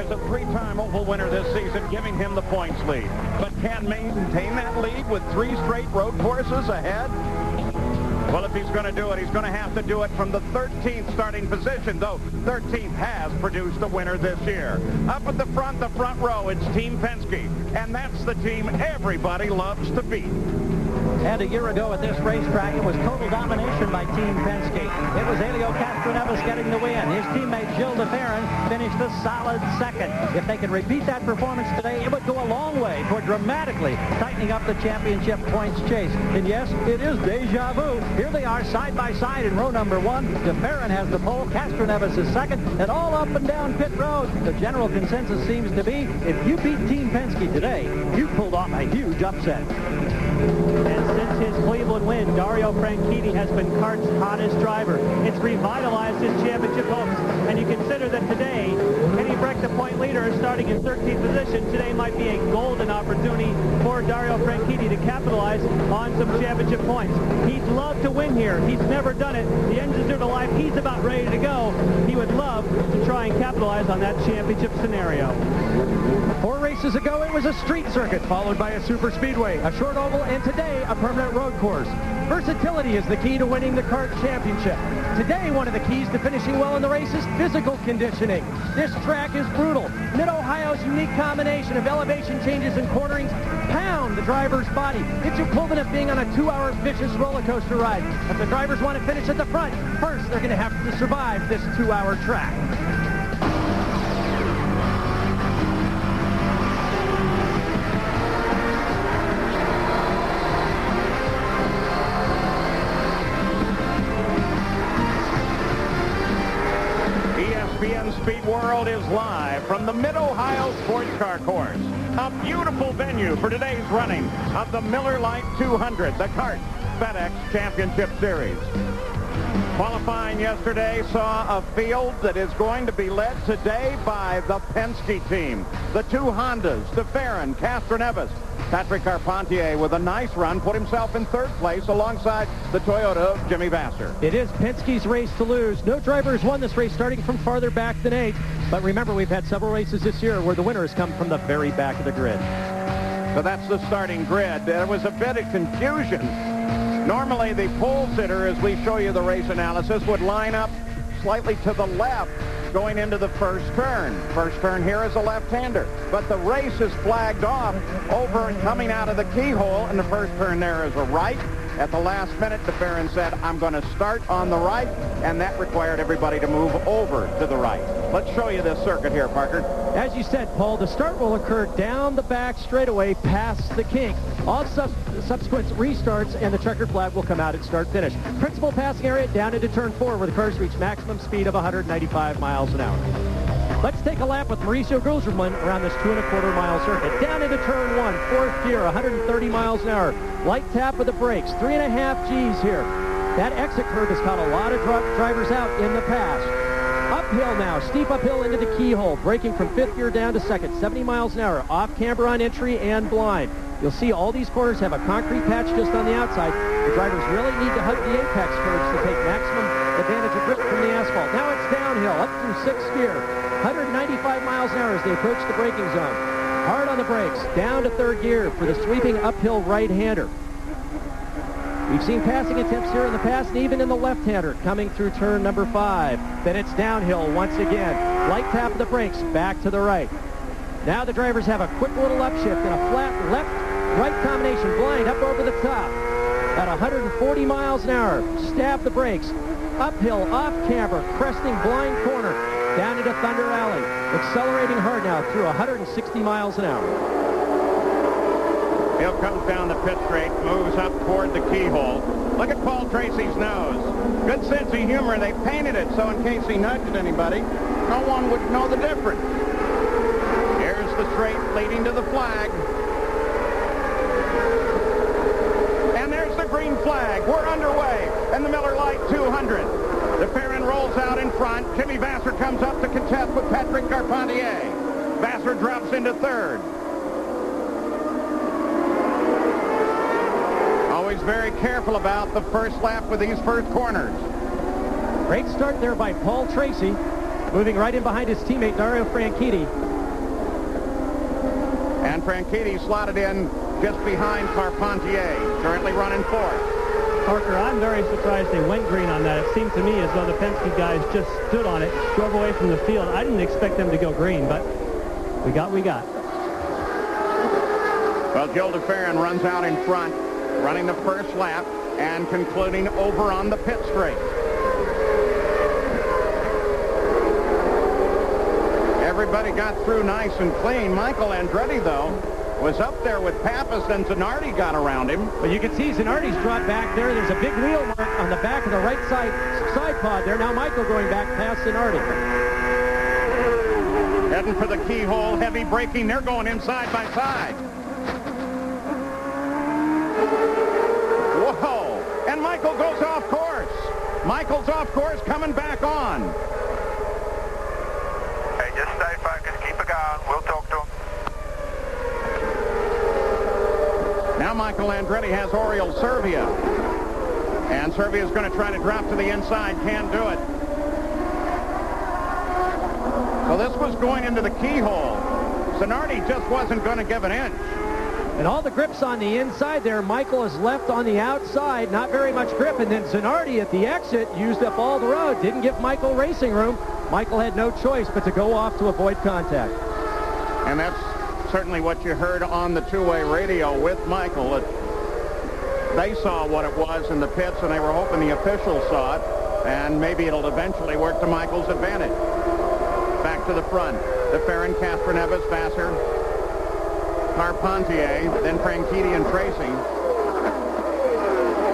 is a three-time Oval winner this season, giving him the points lead. But can maintain that lead with 3 straight road courses ahead? Well, if he's going to do it, he's going to have to do it from the 13th starting position, though 13th has produced a winner this year. Up at the front row, it's Team Penske, and that's the team everybody loves to beat. And a year ago at this racetrack, it was total domination by Team Penske. It was Helio Castroneves getting the win. His teammate Gilles de Ferran finished a solid second. If they could repeat that performance today, it would go a long way toward dramatically tightening up the championship points chase. And yes, it is deja vu. Here they are side by side in row number 1. De Ferran has the pole, Castroneves is second, and all up and down pit road. The general consensus seems to be, if you beat Team Penske today, you pulled off a huge upset. And since his Cleveland win, Dario Franchitti has been KART's hottest driver. It's revitalized his championship hopes. And you consider that today, Kenny Breck, the point leader, is starting in 13th position. Today might be a golden opportunity for Dario Franchitti to capitalize on some championship points. He'd love to win here. He's never done it. The engine's are to life. He's about ready to go. He would love to try and capitalize on that championship scenario. 4 races ago, it was a street circuit, followed by a super speedway, a short oval, and today, a permanent road course. Versatility is the key to winning the KART championship. Today, one of the keys to finishing well in the race is physical conditioning. This track is brutal. Mid-Ohio's unique combination of elevation changes and cornerings pound the driver's body. It's equivalent of being on a 2-hour vicious roller coaster ride. If the drivers want to finish at the front, first they're going to have to survive this 2-hour track. Speed World is live from the Mid-Ohio Sports Car Course. A beautiful venue for today's running of the Miller Lite 200, the KART FedEx Championship Series. Qualifying yesterday saw a field that is going to be led today by the Penske team. The 2 Hondas, de Ferran, Castroneves. Patrick Carpentier, with a nice run, put himself in 3rd place alongside the Toyota of Jimmy Vasser. It is Penske's race to lose. No driver has won this race starting from farther back than 8th. But remember, we've had several races this year where the winners come from the very back of the grid. So that's the starting grid. There was a bit of confusion. Normally, the pole sitter, as we show you the race analysis, would line up slightly to the left going into the first turn. First turn here is a left-hander. But the race is flagged off over and coming out of the keyhole, and the first turn there is a right. At the last minute, de Ferran said, I'm going to start on the right, and that required everybody to move over to the right. Let's show you this circuit here, Parker. As you said, Paul, the start will occur down the back straightaway past the kink. All subsequent restarts and the checkered flag will come out at start-finish. Principal passing area down into turn 4 where the cars reach maximum speed of 195 miles an hour. Let's take a lap with Mauricio Guzman around this 2.25 mile circuit. Down into turn 1, 4th gear, 130 miles an hour. Light tap of the brakes, 3.5 G's here. That exit curve has caught a lot of drivers out in the past. Uphill now, steep uphill into the keyhole, braking from 5th gear down to 2nd, 70 miles an hour, off camber on entry and blind. You'll see all these corners have a concrete patch just on the outside. The drivers really need to hug the apex curves to take maximum advantage of grip from the asphalt. Now it's downhill, up through 6th gear, 195 miles an hour as they approach the braking zone. Hard on the brakes, down to 3rd gear for the sweeping uphill right-hander. We've seen passing attempts here in the past, and even in the left-hander coming through turn number 5. Then it's downhill once again. Light tap of the brakes, back to the right. Now the drivers have a quick little upshift and a flat left-right combination, blind up over the top. At 140 miles an hour, stab the brakes. Uphill, off camber, cresting blind corner, down into Thunder Alley. Accelerating hard now through 160 miles an hour. Hill comes down the pit straight, moves up toward the keyhole. Look at Paul Tracy's nose. Good sense of humor. They painted it so in case he nudged anybody, no one would know the difference. Here's the straight leading to the flag. And there's the green flag. We're underway in the Miller Lite 200. De Ferran rolls out in front. Jimmy Vasser comes up to contest with Patrick Carpentier. Vasser drops into 3rd. Always very careful about the first lap with these first corners. Great start there by Paul Tracy, moving right in behind his teammate Dario Franchitti. And Franchitti slotted in just behind Carpentier, currently running fourth. Parker, I'm very surprised they went green on that. It seemed to me as though the Penske guys just stood on it, drove away from the field. I didn't expect them to go green, but we got. Well, Joe DeFerrin runs out in front, running the first lap and concluding over on the pit straight. Everybody got through nice and clean. Michael Andretti, though, was up there with Pappas, and Zanardi got around him. But you can see Zanardi's dropped back there. There's a big wheel mark on the back of the right side pod there. Now Michael going back past Zanardi. Heading for the keyhole, heavy braking. They're going in side by side. Whoa! And Michael goes off course. Michael's off course, coming back on. Hey, just stay focused. Keep it going. We'll talk to him. Now Michael Andretti has Oriol Servia. And Servia's going to try to drop to the inside. Can't do it. So this was going into the keyhole. Zanardi just wasn't going to give an inch. And all the grips on the inside there. Michael is left on the outside. Not very much grip. And then Zanardi at the exit used up all the road. Didn't give Michael racing room. Michael had no choice but to go off to avoid contact. And that's certainly what you heard on the two-way radio with Michael. They saw what it was in the pits, and they were hoping the officials saw it, and maybe it'll eventually work to Michael's advantage. Back to the front. DeFerrin, Castroneves, Vassar, Carpentier, then Franchitti and Tracy.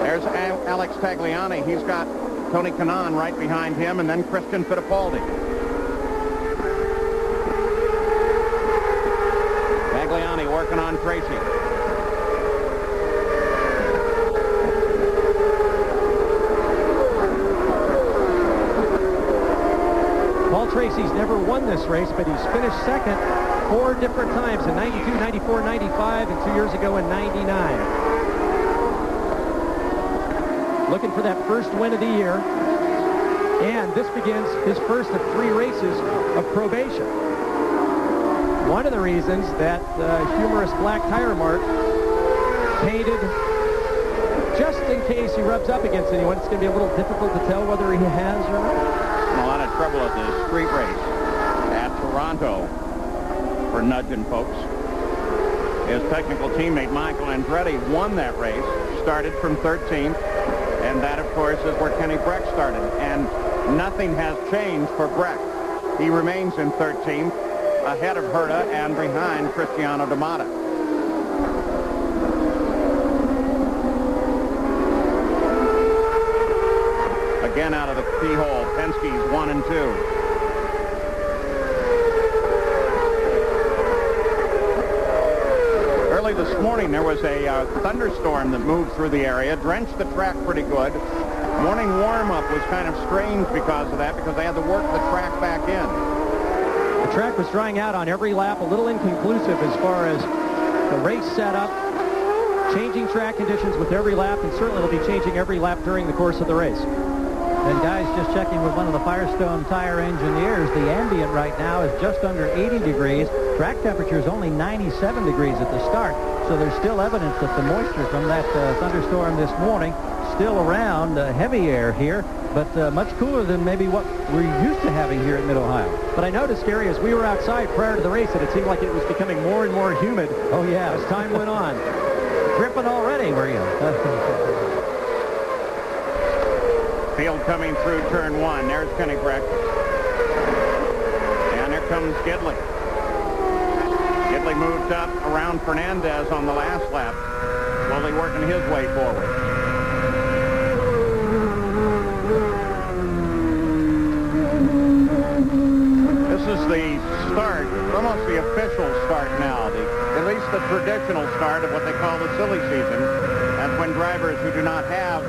There's Alex Tagliani. He's got Tony Kanaan right behind him, and then Christian Fittipaldi. Tagliani working on Tracy. Paul Tracy's never won this race, but he's finished second 4 different times in 92, 94, 95, and 2 years ago in 99. Looking for that first win of the year. And this begins his first of 3 races of probation. One of the reasons that humorous black tire mark painted just in case he rubs up against anyone. It's going to be a little difficult to tell whether he has or not. A lot of trouble at the street race at Toronto for nudging folks. His technical teammate Michael Andretti won that race, started from 13th, and that, of course, is where Kenny Breck started. And nothing has changed for Breck. He remains in 13th, ahead of Herta and behind Cristiano D'Amata. Again out of the keyhole, Penske's 1 and 2. Early this morning, there was a thunderstorm that moved through the area, drenched the track pretty good. Morning warm-up was kind of strange because of that, because they had to work the track back in. The track was drying out on every lap, a little inconclusive as far as the race setup, changing track conditions with every lap, and certainly it'll be changing every lap during the course of the race. And guys, just checking with one of the Firestone tire engineers, the ambient right now is just under 80 degrees. Track temperature is only 97 degrees at the start, so there's still evidence that the moisture from that thunderstorm this morning still around. Heavy air here, but much cooler than maybe what we're used to having here at Mid-Ohio. But I noticed, Gary, as we were outside prior to the race, that it seemed like it was becoming more and more humid. Oh, yeah. As time went on. Dripping already, were you? Field coming through turn 1. There's Kenny Breck. And there comes Gidley. Gidley moved up around Fernandez on the last lap, slowly working his way forward. This is the start, almost the official start now, at least the traditional start of what they call the silly season. That's when drivers who do not have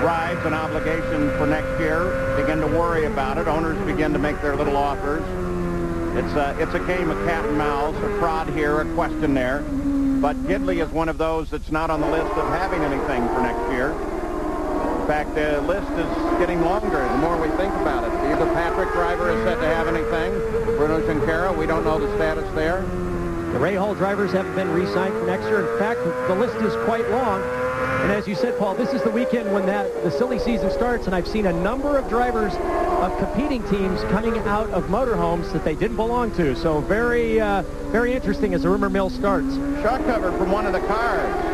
rides and obligations for next year begin to worry about it. Owners begin to make their little offers. It's a game of cat and mouse, a prod here, a question there. But Gidley is one of those that's not on the list of having anything for next year. In fact, the list is getting longer the more we think about it. Either Patrick driver is set to have anything. Bruno Junqueira, we don't know the status there. The Ray Hall drivers haven't been re-signed for next year. In fact, the list is quite long. And as you said, Paul, this is the weekend when the silly season starts, and I've seen a number of drivers of competing teams coming out of motorhomes that they didn't belong to. So very, very interesting as the rumor mill starts. Shock cover from one of the cars.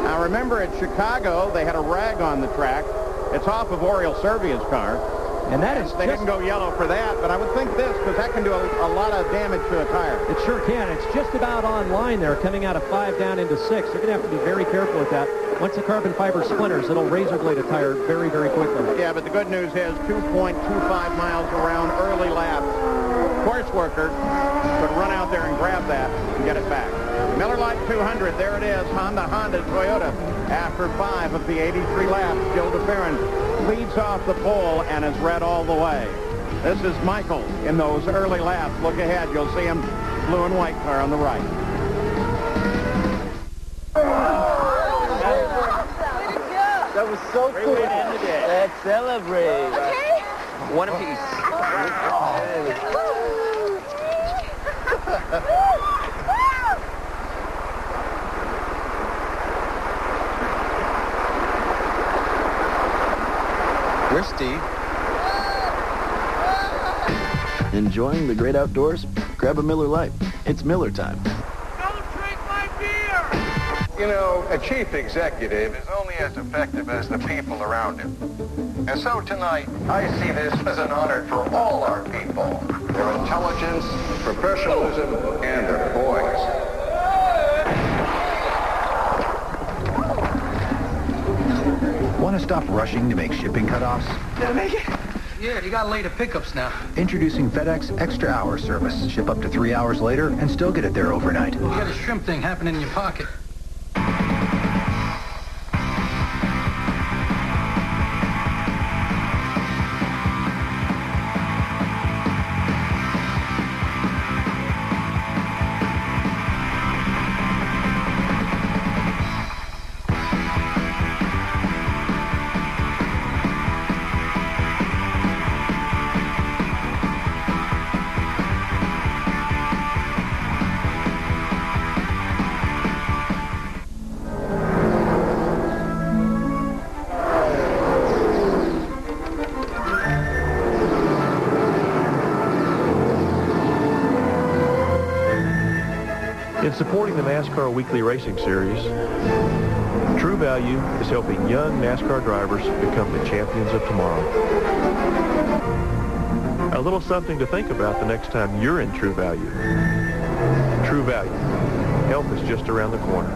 Now remember, at Chicago, they had a rag on the track. It's off of Oriole Servia's car. And that is They didn't go yellow for that, but I would think this, because that can do a lot of damage to a tire. It sure can. It's just about on line there, coming out of 5 down into 6. They're going to have to be very careful with that. Once the carbon fiber splinters, it'll razor blade a tire very, very quickly. Yeah, but the good news is 2.25 miles around early laps. Course worker could run out there and grab that and get it back. Miller Lite 200, there it is. Honda, Toyota. After 5 of the 83 laps, Gil DeFerrin leads off the pole and is red all the way. This is Michael in those early laps. Look ahead, you'll see him, blue and white car on the right. That was so cool. Let's celebrate. Okay. One apiece. Where's Steve? Enjoying the great outdoors? Grab a Miller Lite. It's Miller time. Don't drink my beer! You know, a chief executive is only as effective as the people around him. And so tonight, I see this as an honor for all our people. Their intelligence, professionalism, and their poise. Want to stop rushing to make shipping cutoffs? Did I make it? Yeah, you got later pickups now. Introducing FedEx Extra Hour service. Ship up to 3 hours later and still get it there overnight. You got a shrimp thing happening in your pocket. In supporting the NASCAR Weekly Racing Series, True Value is helping young NASCAR drivers become the champions of tomorrow. A little something to think about the next time you're in True Value. True Value. Help is just around the corner.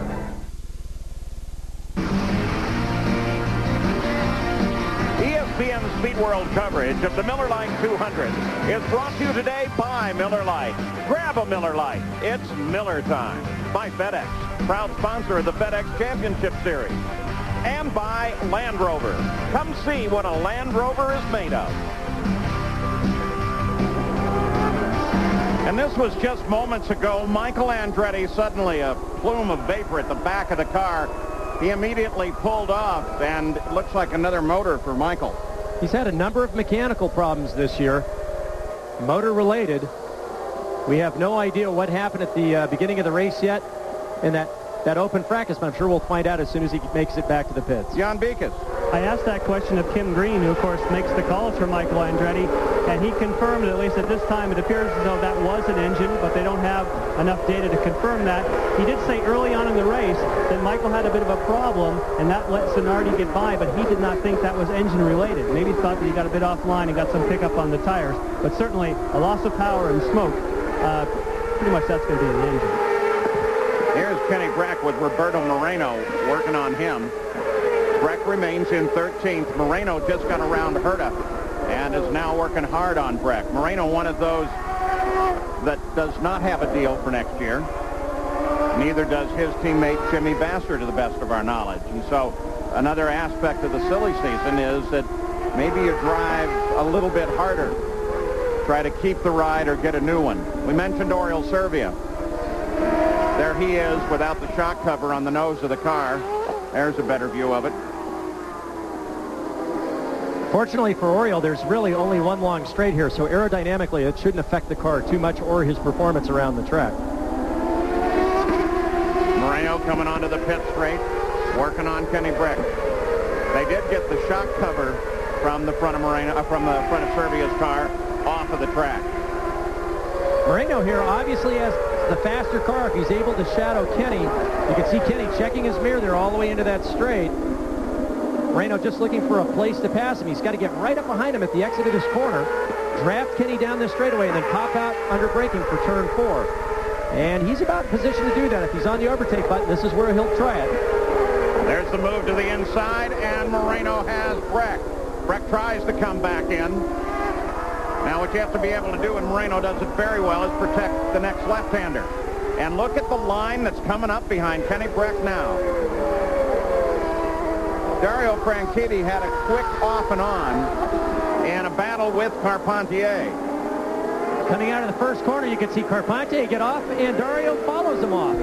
ESPN Speed World coverage of the Miller Lite 200 is brought to you today by Miller Lite. Grab a Miller Lite. It's Miller time. By FedEx, proud sponsor of the FedEx Championship Series. And by Land Rover. Come see what a Land Rover is made of. And this was just moments ago. Michael Andretti, suddenly a plume of vapor at the back of the car. He immediately pulled off, and it looks like another motor for Michael. He's had a number of mechanical problems this year, motor-related. We have no idea what happened at the beginning of the race yet in that open fracas, but I'm sure we'll find out as soon as he makes it back to the pits. Jan Beekes. I asked that question of Kim Green, who, of course, makes the calls for Michael Andretti, and he confirmed, at least at this time, it appears as though that was an engine, but they don't have enough data to confirm that. He did say early on in the race that Michael had a bit of a problem, and that let Zanardi get by, but he did not think that was engine-related. Maybe he thought that he got a bit offline and got some pickup on the tires, but certainly a loss of power and smoke, pretty much that's going to be the engine. Here's Kenny Brack with Roberto Moreno working on him. Brack remains in 13th. Moreno just got around Herta and is now working hard on Brack. Moreno, one of those that does not have a deal for next year. Neither does his teammate Jimmy Basser, to the best of our knowledge. And so another aspect of the silly season is that maybe you drive a little bit harder. Try to keep the ride or get a new one. We mentioned Oriole Servia. There he is without the shock cover on the nose of the car. There's a better view of it. Fortunately for Oriole, there's really only one long straight here, so aerodynamically it shouldn't affect the car too much or his performance around the track. Moreno coming onto the pit straight, working on Kenny Breck. They did get the shock cover from the front of from the front of Servia's car off of the track. Moreno here obviously has the faster car. If he's able to shadow Kenny, you can see Kenny checking his mirror there all the way into that straight. Moreno just looking for a place to pass him. He's got to get right up behind him at the exit of this corner, draft Kenny down this straightaway, and then pop out under braking for turn 4. And he's about in position to do that. If he's on the overtake button, this is where he'll try it. There's the move to the inside, and Moreno has Breck. Breck tries to come back in. Now what you have to be able to do, and Moreno does it very well, is protect the next left-hander. And look at the line that's coming up behind Kenny Breck now. Dario Franchitti had a quick off and on in a battle with Carpentier. Coming out of the first corner, you can see Carpentier get off, and Dario follows him off.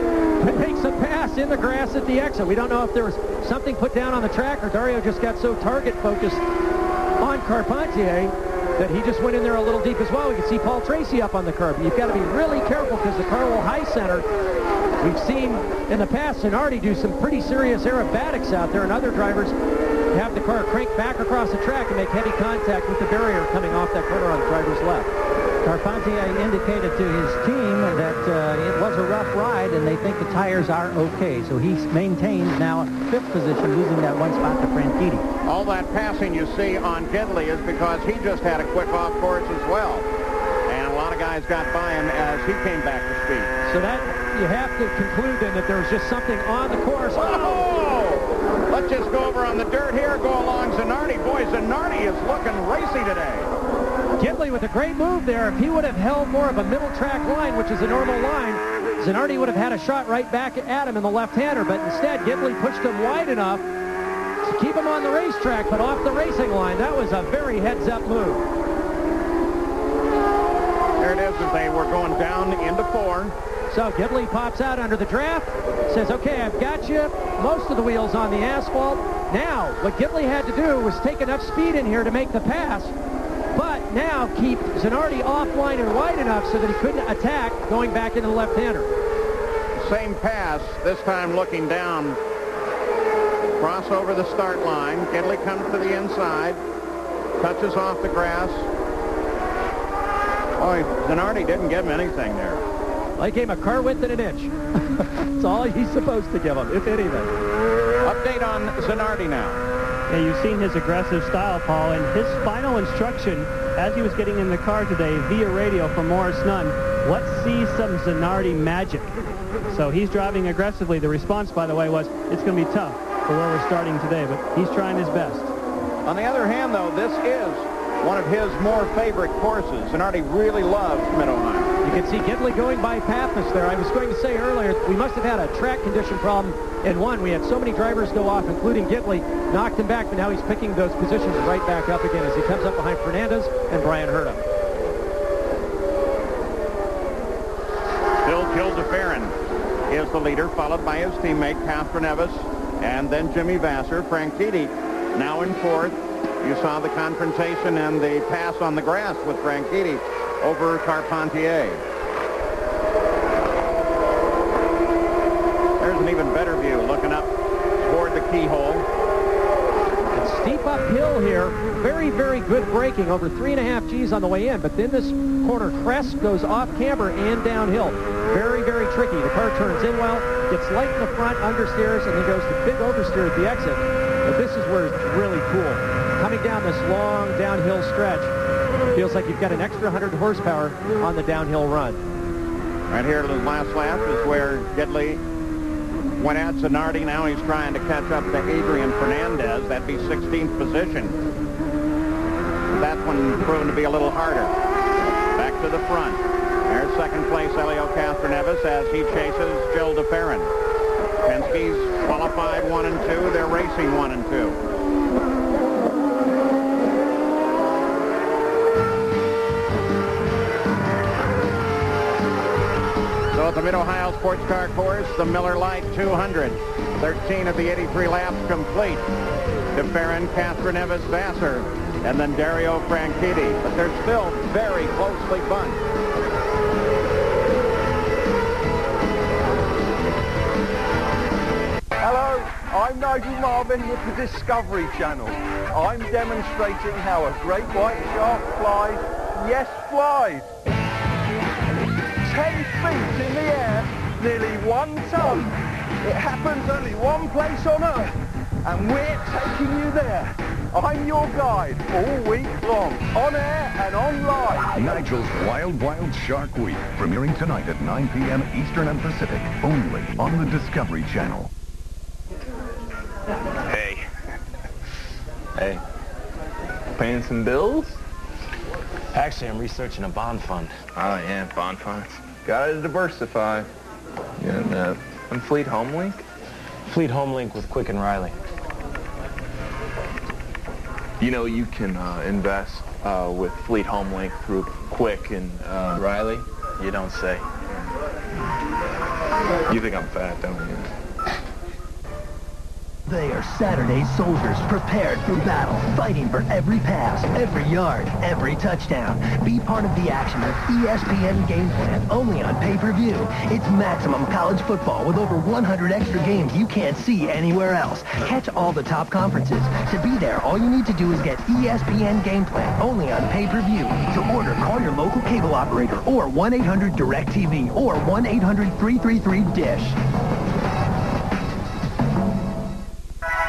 It makes a pass in the grass at the exit. We don't know if there was something put down on the track or Dario just got so target-focused on Carpentier that he just went in there a little deep as well. We can see Paul Tracy up on the curb. You've got to be really careful because the car will high center. We've seen in the past Zanardi do some pretty serious aerobatics out there, and other drivers have the car crank back across the track and make heavy contact with the barrier coming off that corner on the driver's left. Carpentier indicated to his team that it was a rough ride and they think the tires are okay. So he maintains now 5th position, losing that one spot to Franchitti. All that passing you see on Gidley is because he just had a quick off course as well. And a lot of guys got by him as he came back to speed. So that you have to conclude then that there was just something on the course. Oh! Let's just go over on the dirt here, go along Zanardi. Boy, Zanardi is looking racy today. Gidley with a great move there. If he would have held more of a middle track line, which is a normal line, Zanardi would have had a shot right back at him in the left-hander, but instead Gidley pushed him wide enough to keep him on the racetrack, but off the racing line. That was a very heads-up move. There it is as they were going down into 4. So Gidley pops out under the draft, says, okay, I've got you, most of the wheels on the asphalt. Now, what Gidley had to do was take enough speed in here to make the pass, but now keep Zanardi offline and wide enough so that he couldn't attack going back into the left-hander. Same pass, this time looking down. Cross over the start line. Gidley comes to the inside, touches off the grass. Oh, Zanardi didn't give him anything there. Well, he gave him a car width and an inch. That's all he's supposed to give him, if anything. Update on Zanardi now. Yeah, you've seen his aggressive style, Paul, and his final instruction as he was getting in the car today via radio from Morris Nunn, let's see some Zanardi magic. So he's driving aggressively. The response, by the way, was it's going to be tough for where we're starting today, but he's trying his best. On the other hand, though, this is one of his more favorite courses. Zanardi really loves Mid-Ohio. You can see Gidley going by Pappas there. I was going to say earlier, we must have had a track condition problem in one. We had so many drivers go off, including Gidley, knocked him back, but now he's picking those positions right back up again as he comes up behind Fernandez and Brian Herta. Still Gil DeFerrin is the leader, followed by his teammate Castroneves, and then Jimmy Vasser. Franchitti now in 4th. You saw the confrontation and the pass on the grass with Franchitti over Carpentier. There's an even better view looking up toward the keyhole. It's steep uphill here. Very, very good braking, over 3.5 Gs on the way in, but then this corner crest goes off camber and downhill. Very, very tricky. The car turns in well, gets light in the front, understeers, and then goes to big oversteer at the exit. But this is where it's really cool. Coming down this long downhill stretch, feels like you've got an extra 100 horsepower on the downhill run. Right here, the last lap is where Gidley went at Zanardi. Now he's trying to catch up to Adrian Fernandez. That'd be 16th position. That one proven to be a little harder. Back to the front. There's second place Elio Castroneves as he chases Gil DeFerrin. Penske's qualified 1 and 2. They're racing 1 and 2. So at the Mid-Ohio Sports Car Course, the Miller Lite 200. 13 of the 83 laps complete. to Fernandez, Vassar, and then Dario Franchitti. But they're still very closely bunched. Hello, I'm Nigel Marvin with the Discovery Channel. I'm demonstrating how a great white shark flies. Yes, flies. 10 feet in the air, nearly 1 ton. It happens only one place on Earth, and we're taking you there. I'm your guide all week long, on air and online. Nigel's Wild Wild Shark Week, premiering tonight at 9 p.m. Eastern and Pacific, only on the Discovery Channel. Hey. Hey. Paying some bills? Actually, I'm researching a bond fund. Oh, yeah, bond funds. Gotta diversify. Yeah, and Fleet Homelink? Fleet Homelink with Quick and Riley. You know, you can invest with Fleet Homelink through Quick and Riley? You don't say. You think I'm fat, don't you? They are Saturday soldiers prepared for battle, fighting for every pass, every yard, every touchdown. Be part of the action with ESPN Game Plan, only on pay-per-view. It's maximum college football with over 100 extra games you can't see anywhere else. Catch all the top conferences. To be there, all you need to do is get ESPN Game Plan, only on pay-per-view. To order, call your local cable operator or 1-800-DIRECTV or 1-800-333-DISH.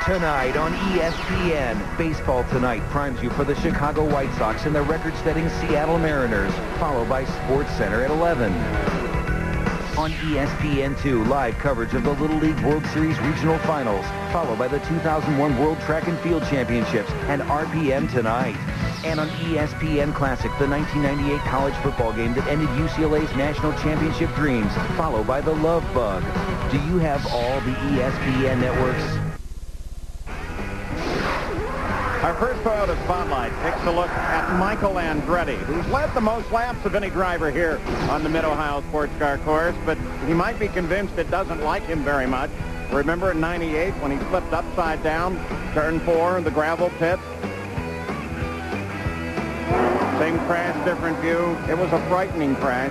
Tonight on ESPN, Baseball Tonight primes you for the Chicago White Sox and the record-setting Seattle Mariners, followed by SportsCenter at 11. On ESPN2, live coverage of the Little League World Series Regional Finals, followed by the 2001 World Track and Field Championships and RPM Tonight. And on ESPN Classic, the 1998 college football game that ended UCLA's national championship dreams, followed by the Love Bug. Do you have all the ESPN networks? Our first Toyota Spotlight takes a look at Michael Andretti, who's led the most laps of any driver here on the Mid-Ohio Sports Car Course, but he might be convinced it doesn't like him very much. Remember in '98 when he flipped upside down, turn 4, the gravel pit? Same crash, different view. It was a frightening crash.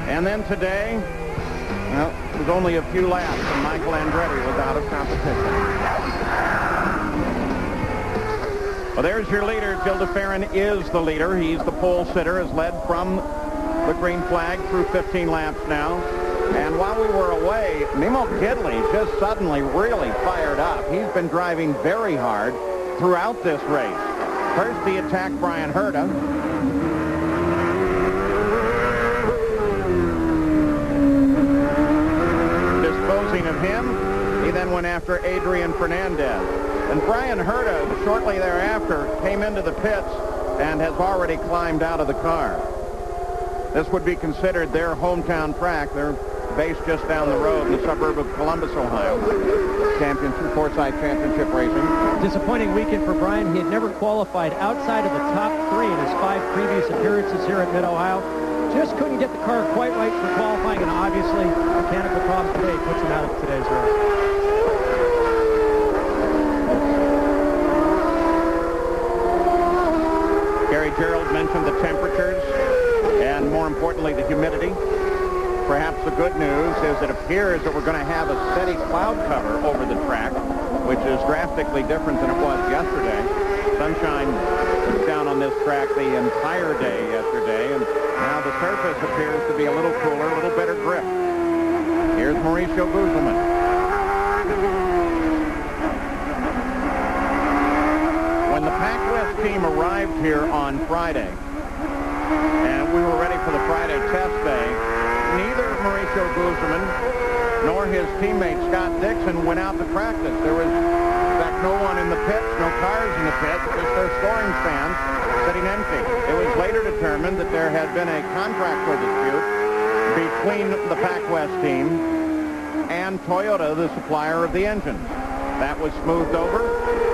And then today, well, it was only a few laps and Michael Andretti was out of competition. Well, there's your leader. Gil DeFerrin is the leader. He's the pole sitter, has led from the green flag through 15 laps now. And while we were away, Nemo Gidley just suddenly really fired up. He's been driving very hard throughout this race. First, he attacked Brian Herta. Disposing of him, he then went after Adrian Fernandez. And Brian Herta, shortly thereafter, came into the pits and has already climbed out of the car. This would be considered their hometown track. They're based just down the road in the suburb of Columbus, Ohio. Forsyth Championship Racing. Disappointing weekend for Brian. He had never qualified outside of the top 3 in his 5 previous appearances here at Mid-Ohio. Just couldn't get the car quite right for qualifying, and obviously mechanical problems today puts him out of today's race. Gary Gerald mentioned the temperatures and, more importantly, the humidity. Perhaps the good news is it appears that we're going to have a steady cloud cover over the track, which is drastically different than it was yesterday. Sunshine was down on this track the entire day yesterday, and now the surface appears to be a little cooler, a little better grip. Here's Mauricio Guzman. When the Pac West team arrived here on Friday, and we were ready for the Friday test day, neither Mauricio Guzman nor his teammate Scott Dixon went out to practice. There was, in fact, no one in the pits, no cars in the pits, just their scoring stands sitting empty. It was later determined that there had been a contractual dispute between the Pac West team and Toyota, the supplier of the engines. That was smoothed over.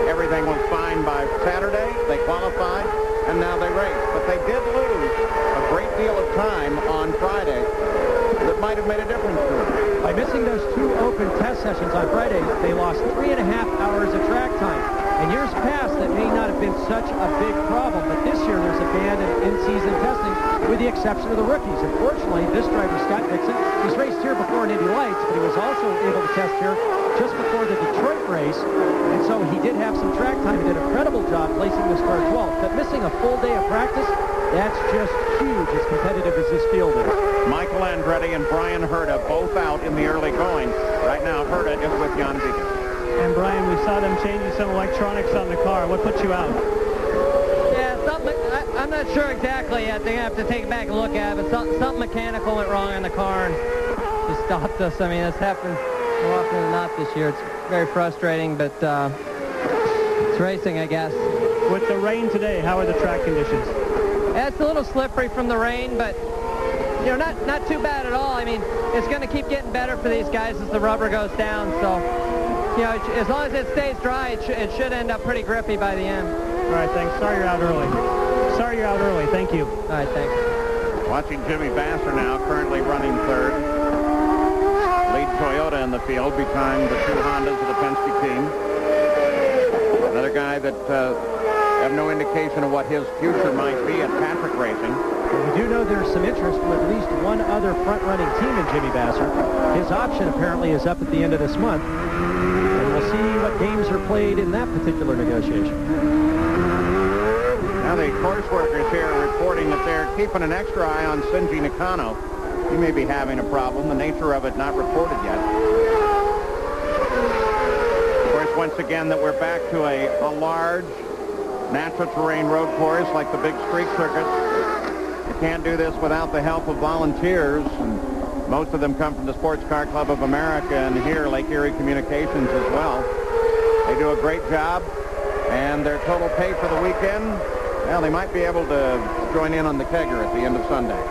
Everything was fine by Saturday. They qualified, and now they raced. But they did lose a great deal of time on Friday that might have made a difference to them. By missing those 2 open open test sessions on Friday, they lost 3.5 hours of track time. In years past, that may not have been such a big problem, but this year there's a ban in in-season testing, with the exception of the rookies. Unfortunately, this driver, Scott Dixon, he's raced here before in Indy Lights, but he was also able to test here just before the Detroit race, and so he did have some track time. He did a credible job placing this car 12th, but missing a full day of practice, that's just huge, as competitive as this field is. Michael Andretti and Brian Herta both out in the early going. Right now, Herta is with Jan Deacon. And Brian, we saw them changing some electronics on the car. What put you out? Yeah, something, I'm not sure exactly yet. They have to take it back and look at it, but something mechanical went wrong on the car and just stopped us. I mean, it's happened more often than not this year. It's very frustrating, but it's racing, I guess. With the rain today, how are the track conditions? Yeah, it's a little slippery from the rain, but you know, not too bad at all. I mean, it's going to keep getting better for these guys as the rubber goes down. So, you know, as long as it stays dry, it should end up pretty grippy by the end. All right, thanks. Sorry you're out early. Sorry you're out early. Thank you. All right, thanks. Watching Jimmy Vasser now, currently running third. Lead Toyota in the field behind the two Hondas of the Penske team. Another guy that have no indication of what his future might be at Patrick Racing. We do know there's some interest from at least one other front-running team in Jimmy Vasser. His option apparently is up at the end of this month, and we'll see what games are played in that particular negotiation. Now the course workers here are reporting that they're keeping an extra eye on Shinji Nakano. He may be having a problem, the nature of it not reported yet. Of course, once again, that we're back to a large natural terrain road course like the Big Streak Circuit. You can't do this without the help of volunteers, and most of them come from the Sports Car Club of America and here Lake Erie Communications as well. They do a great job, and their total pay for the weekend, well, they might be able to join in on the kegger at the end of Sunday.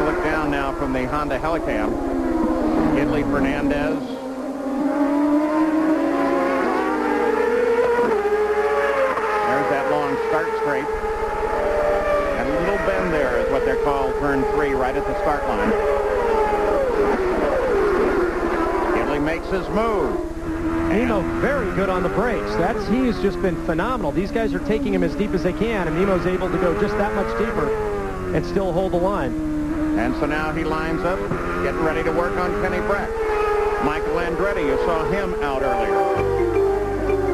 Look down now from the Honda Helicam. Gidley, Fernandez. Start straight. And a little bend there is what they're called, turn 3, right at the start line. Gidley makes his move. Nemo very good on the brakes. He's just been phenomenal. These guys are taking him as deep as they can, and Nemo's able to go just that much deeper and still hold the line. And so now he lines up, getting ready to work on Kenny Breck. Michael Andretti, you saw him out earlier.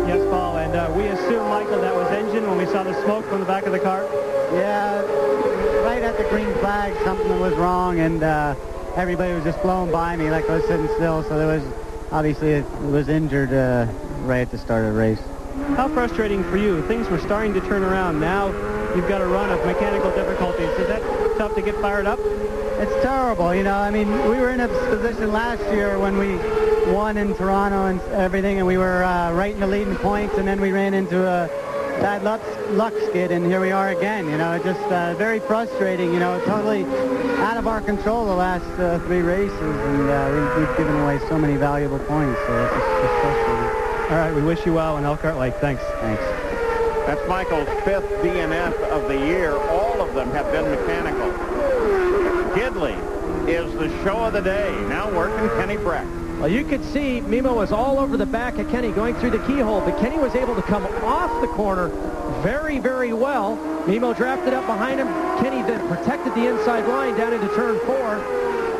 Yes, Paul, and we assume, Michael, that was engine when we saw the smoke from the back of the car? Yeah, right at the green flag, something was wrong, and everybody was just blowing by me like I was sitting still, so there was, obviously, it was injured right at the start of the race. How frustrating for you? Things were starting to turn around. Now you've got a run of mechanical difficulties. Is that tough to get fired up? It's terrible, you know. I mean, we were in a position last year when we won in Toronto and everything, and we were right in the leading points, and then we ran into a bad luck skid, and here we are again. You know, it's just very frustrating. You know, totally out of our control the last 3 races, and we've given away so many valuable points, so it's just frustrating. All right, we wish you well in Elkhart Lake. Thanks. Thanks. That's Michael's 5th DNF of the year. All of them have been mechanical. Gidley is the show of the day. Now working Kenny Breck. Well, you could see Mimo was all over the back of Kenny going through the keyhole, but Kenny was able to come off the corner very, very well. Mimo drafted up behind him. Kenny then protected the inside line down into turn 4.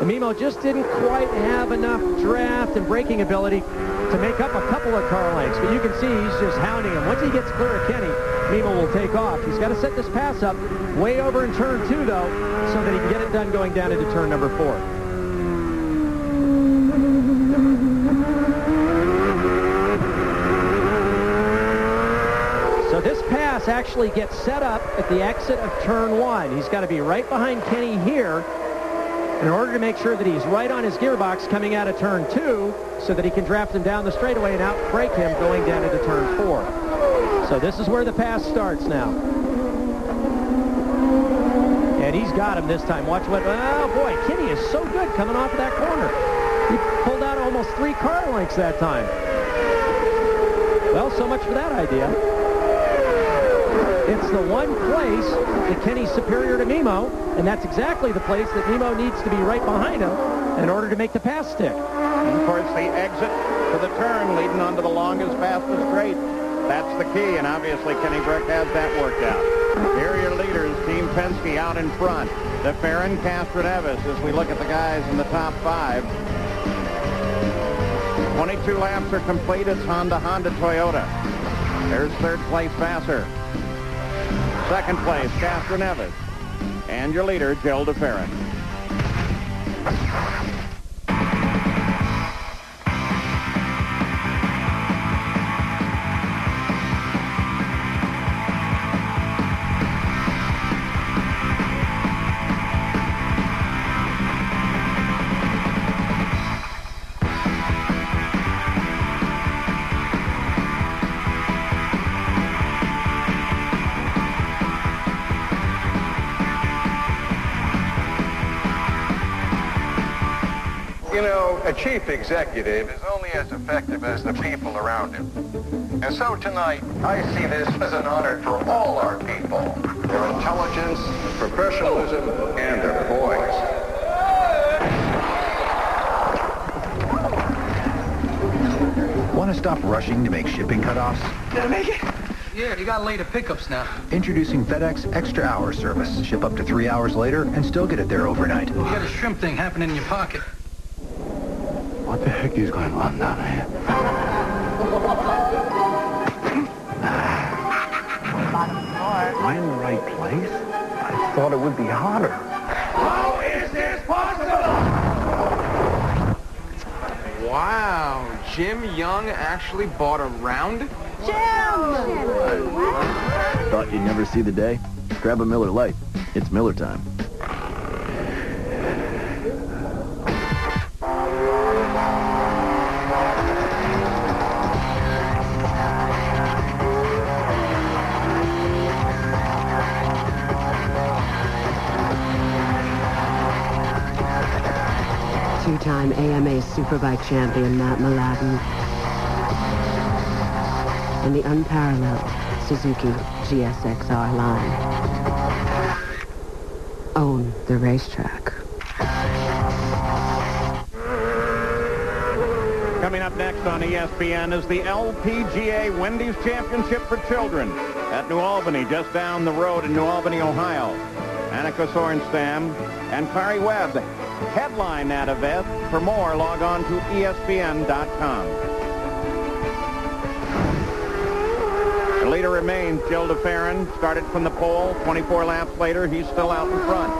And Mimo just didn't quite have enough draft and braking ability to make up a couple of car lengths. But you can see he's just hounding him. Once he gets clear of Kenny, Mimo will take off. He's got to set this pass up way over in turn 2, though, so that he can get it done going down into turn number 4. So this pass actually gets set up at the exit of turn 1. He's got to be right behind Kenny here in order to make sure that he's right on his gearbox coming out of turn 2 so that he can draft him down the straightaway and out-brake him going down into turn 4. So this is where the pass starts now. And he's got him this time. Watch what... Oh, boy, Kenny is so good coming off of that corner. He pulled out almost 3 car lengths that time. Well, so much for that idea. It's the one place that Kenny's superior to Mimo, and that's exactly the place that Mimo needs to be right behind him in order to make the pass stick. And of course, the exit to the turn leading onto the longest, fastest straight. That's the key, and obviously Kenny Brick has that worked out. Here are your leaders, Team Penske out in front. DeFerrin, Castroneves, as we look at the guys in the top 5. 22 laps are complete. It's Honda, Toyota. There's third place Vassar. Second place, Castroneves. And your leader, Joe DeFerrin. You know, a chief executive is only as effective as the people around him. And so tonight, I see this as an honor for all our people. Their intelligence, professionalism, and their poise. Want to stop rushing to make shipping cutoffs? Did I make it? Yeah, you got later pickups now. Introducing FedEx Extra Hour service. Ship up to 3 hours later and still get it there overnight. You got a shrimp thing happening in your pocket. What the heck is going on down here? Am I in the right place? I thought it would be hotter. How is this possible? Wow, Jim Young actually bought a round? Thought you'd never see the day? Grab a Miller Lite. It's Miller time. Two-time AMA Superbike champion Matt Mladen and the unparalleled Suzuki GSXR line own the racetrack. Coming up next on ESPN is the LPGA Wendy's Championship for Children at New Albany, just down the road in New Albany, Ohio. Annika Sorenstam and Clary Webb headline that event. For more, log on to ESPN.com. The leader remains Joe DeFerrin. Started from the pole. 24 laps later, he's still out in front.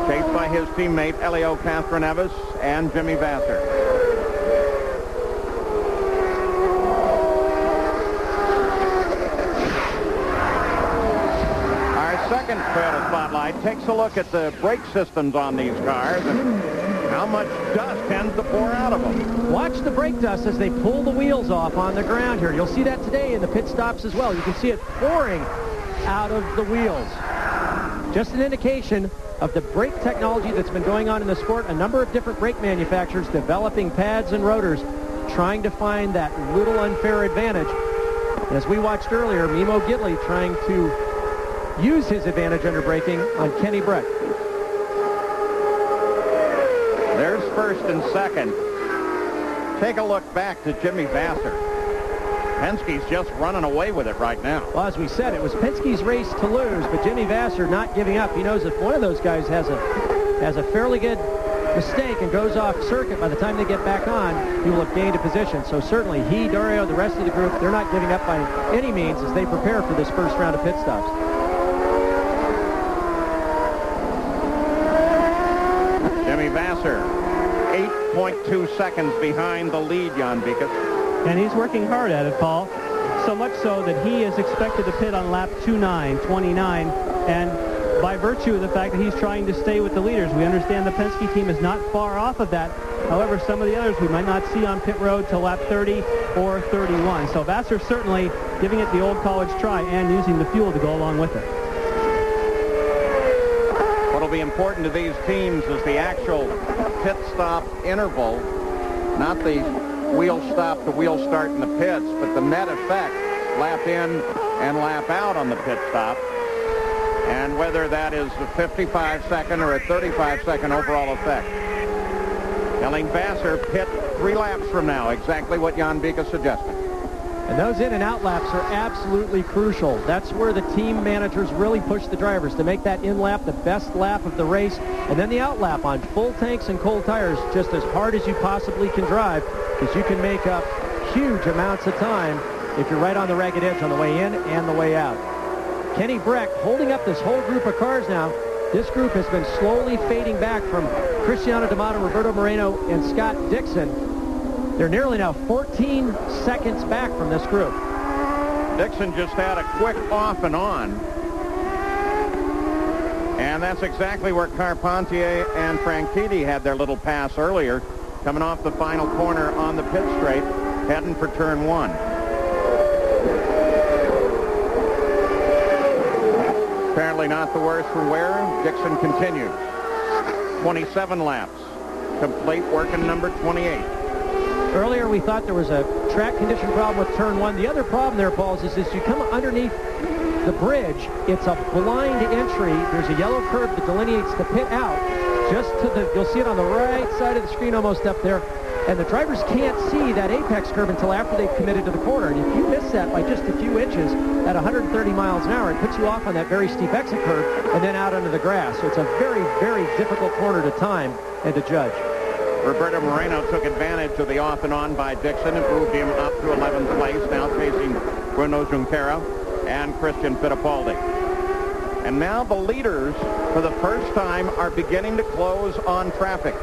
Chased by his teammate Elio Castroneves and Jimmy Vassar. Second Toyota Spotlight takes a look at the brake systems on these cars and how much dust tends to pour out of them. Watch the brake dust as they pull the wheels off on the ground here. You'll see that today in the pit stops as well. You can see it pouring out of the wheels. Just an indication of the brake technology that's been going on in the sport. A number of different brake manufacturers developing pads and rotors, trying to find that little unfair advantage. And as we watched earlier, Mimo Gidley trying to use his advantage under braking on Kenny Brick. There's first and second. Take a look back to Jimmy Vassar. Penske's just running away with it right now. Well, as we said, it was Penske's race to lose, but Jimmy Vassar not giving up. He knows if one of those guys has a fairly good mistake and goes off circuit, by the time they get back on, he will have gained a position. So certainly he, Dario, the rest of the group, they're not giving up by any means as they prepare for this first round of pit stops. Jimmy Vassar, 8.2 seconds behind the lead, Jan Bikas. And he's working hard at it, Paul. So much so that he is expected to pit on lap 29, and by virtue of the fact that he's trying to stay with the leaders. We understand the Penske team is not far off of that. However, some of the others we might not see on pit road till lap 30 or 31. So Vassar certainly giving it the old college try and using the fuel to go along with it. What'll be important to these teams is the actual pit stop interval, not the wheel stop to wheel start in the pits, but the net effect lap in and lap out on the pit stop. And whether that is a 55-second or a 35-second overall effect. Telling Vassar pit 3 laps from now, exactly what Jan Bika suggested. And those in and out laps are absolutely crucial. That's where the team managers really push the drivers to make that in lap the best lap of the race, and then the out lap on full tanks and cold tires just as hard as you possibly can drive, because you can make up huge amounts of time if you're right on the ragged edge on the way in and the way out. Kenny Breck holding up this whole group of cars now. This group has been slowly fading back from Cristiano D'Amato, Roberto Moreno, and Scott Dixon. They're nearly now 14 seconds back from this group. Dixon just had a quick off and on. And that's exactly where Carpentier and Franchitti had their little pass earlier, coming off the final corner on the pit straight, heading for turn 1. Apparently not the worst for Ware. Dixon continues. 27 laps. Complete working number 28. Earlier we thought there was a track condition problem with turn 1. The other problem there, Paul, is as you come underneath the bridge, it's a blind entry. There's a yellow curve that delineates the pit out. Just to the, you'll see it on the right side of the screen almost up there. And the drivers can't see that apex curve until after they've committed to the corner. And if you miss that by just a few inches at 130 miles an hour, it puts you off on that very steep exit curve and then out under the grass. So it's a very, very difficult corner to time and to judge. Roberto Moreno took advantage of the off and on by Dixon and moved him up to 11th place, now chasing Bruno Junqueira and Christian Fittipaldi. And now the leaders, for the first time, are beginning to close on traffic.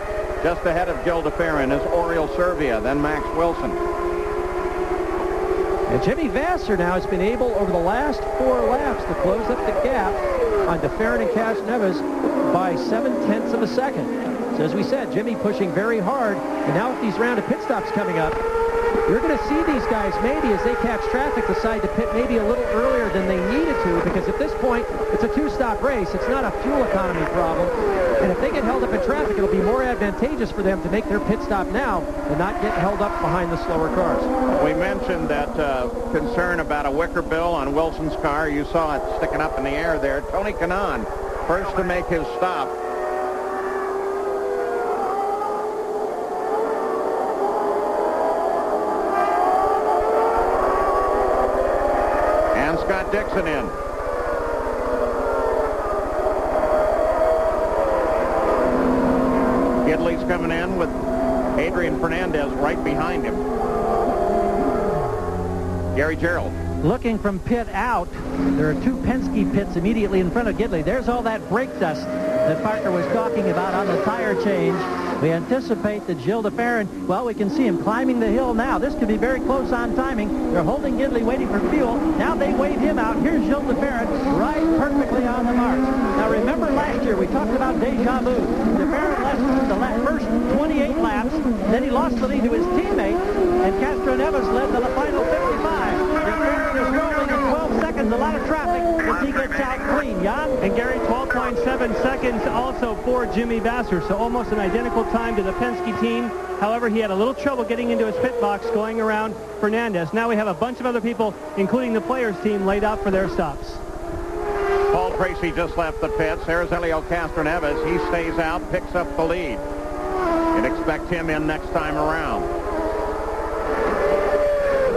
Just ahead of Gil DeFerrin is Oriol Servia, then Max Wilson. And Jimmy Vassar now has been able, over the last 4 laps, to close up the gap on DeFerrin and Castroneves by 0.7 of a second. So as we said, Jimmy pushing very hard, and now with these round of pit stops coming up, you're going to see these guys maybe as they catch traffic decide to pit maybe a little earlier than they needed to, because at this point it's a 2-stop race. It's not a fuel economy problem, and if they get held up in traffic, it'll be more advantageous for them to make their pit stop now and not get held up behind the slower cars. We mentioned that concern about a wicker bill on Wilson's car. You saw it sticking up in the air there. Tony Kanaan, first to make his stop. Scott Dixon in. Gidley's coming in with Adrian Fernandez right behind him. Gary Gerald. Looking from pit out, there are 2 Penske pits immediately in front of Gidley. There's all that brake dust that Parker was talking about on the tire change. We anticipate that Gil DeFerrin, well, we can see him climbing the hill now. This could be very close on timing. They're holding Gidley waiting for fuel. Now they wave him out. Here's Gil DeFerrin right perfectly on the mark. Now remember last year we talked about deja vu. DeFerrin led the first 28 laps. Then he lost the lead to his teammate, and Castroneves led to the final 55. DeFerrin is rolling in 12 seconds. A lot of traffic as he gets out clean. Jan? And Gary, 12.7 seconds also for Jimmy Vassar, so almost an identical time to the Penske team. However, he had a little trouble getting into his pit box going around Fernandez. Now we have a bunch of other people, including the players team, laid out for their stops. Paul Tracy just left the pits. There's Helio Castroneves. He stays out, picks up the lead. You'd expect him in next time around.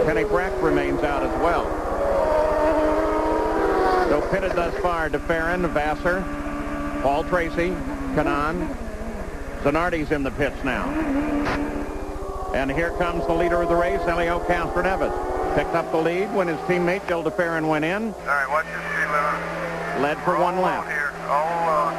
Kenny Breck remains out as well. So pitted thus far, DeFerrin, Vassar, Paul Tracy, Kanaan. Zanardi's in the pits now. And here comes the leader of the race, Helio Castroneves. Picked up the lead when his teammate Gil DeFerrin went in. All right, watch your speed limit. Led for 1 lap. Here, all alone.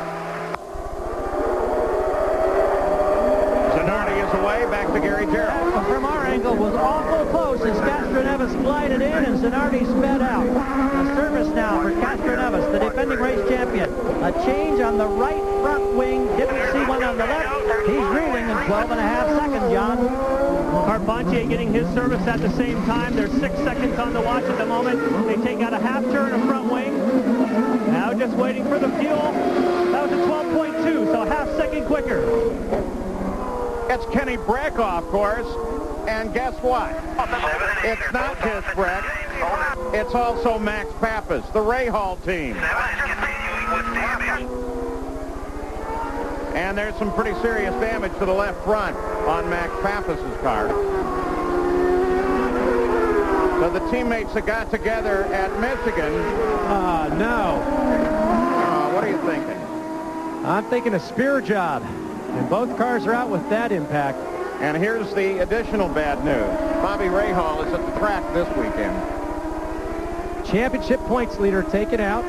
Zanardi is away, back to Gary Gerald. From our angle was awful close as Castroneves glided in and Zanardi sped out. A service now for Castroneves, the defending race champion. A change on the right front wing. Didn't see one on the left. He's reeling in 12.5 seconds, John. Carpentier getting his service at the same time. There's 6 seconds on the watch at the moment. They take out a half turn of front wing. Now just waiting for the fuel. That was a 12.2, so a half second quicker. It's Kenny Breck, of course. And guess what? It's not just Breck. It's also Max Pappas, the Rahal team. And there's some pretty serious damage to the left front on Max Pappas's car. So the teammates that got together at Michigan. No. What are you thinking? I'm thinking a spear job. And both cars are out with that impact. And here's the additional bad news. Bobby Rahal is at the track this weekend. Championship points leader taken out.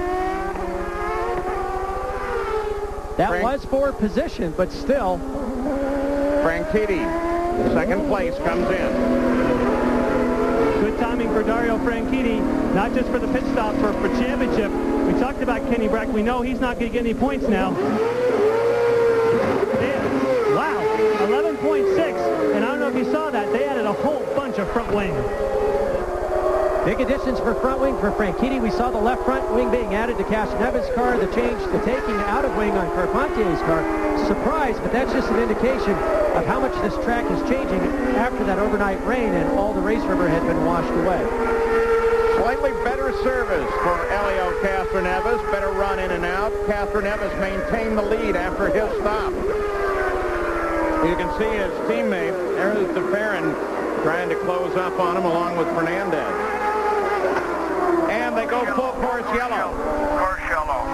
That was for position, but still. Franchitti, second place, comes in. Good timing for Dario Franchitti, not just for the pit stop, for championship. We talked about Kenny Brack. We know he's not going to get any points now. Wow, 11.6. And I don't know if you saw that. They added a whole bunch of front wing. Big additions for front wing for Franchitti. We saw the left front wing being added to Castroneves' car, the change to taking out of wing on Carpentier's car. Surprise, but that's just an indication of how much this track is changing after that overnight rain and all the race rubber had been washed away. Slightly better service for Elio Castroneves. Better run in and out. Castroneves maintained the lead after his stop. You can see his teammate, there's DeFerrin, trying to close up on him along with Fernandez. And they go full course yellow. Course yellow.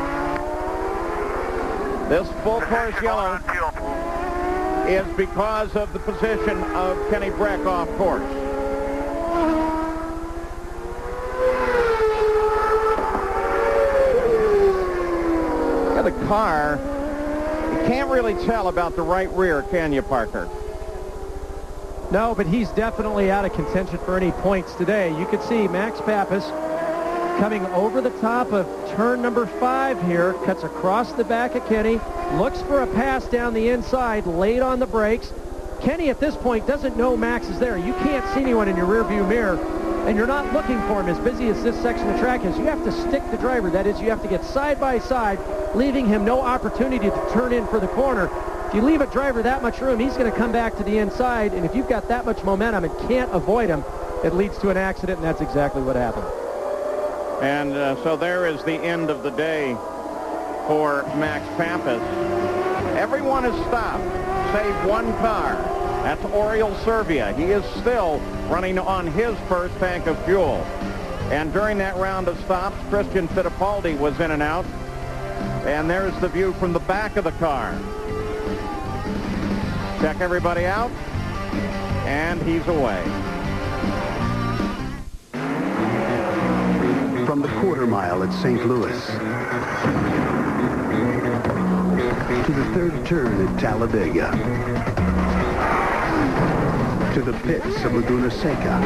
This full course yellow is because of the position of Kenny Brack off course. Yeah, the car, you can't really tell about the right rear, can you, Parker? No, but he's definitely out of contention for any points today. You could see Max Pappas coming over the top of turn number 5 here, cuts across the back of Kenny, looks for a pass down the inside, late on the brakes. Kenny at this point doesn't know Max is there. You can't see anyone in your rearview mirror, and you're not looking for him as busy as this section of track is. You have to stick the driver. That is, you have to get side by side, leaving him no opportunity to turn in for the corner. If you leave a driver that much room, he's going to come back to the inside, and if you've got that much momentum and can't avoid him, it leads to an accident, and that's exactly what happened. And so there is the end of the day for Max Pappas. Everyone has stopped, save one car. That's Oriol Servia. He is still running on his first tank of fuel. And during that round of stops, Christian Fittipaldi was in and out. And there's the view from the back of the car. Check everybody out. And he's away. From the quarter mile at St. Louis to the third turn at Talladega to the pits of Laguna Seca.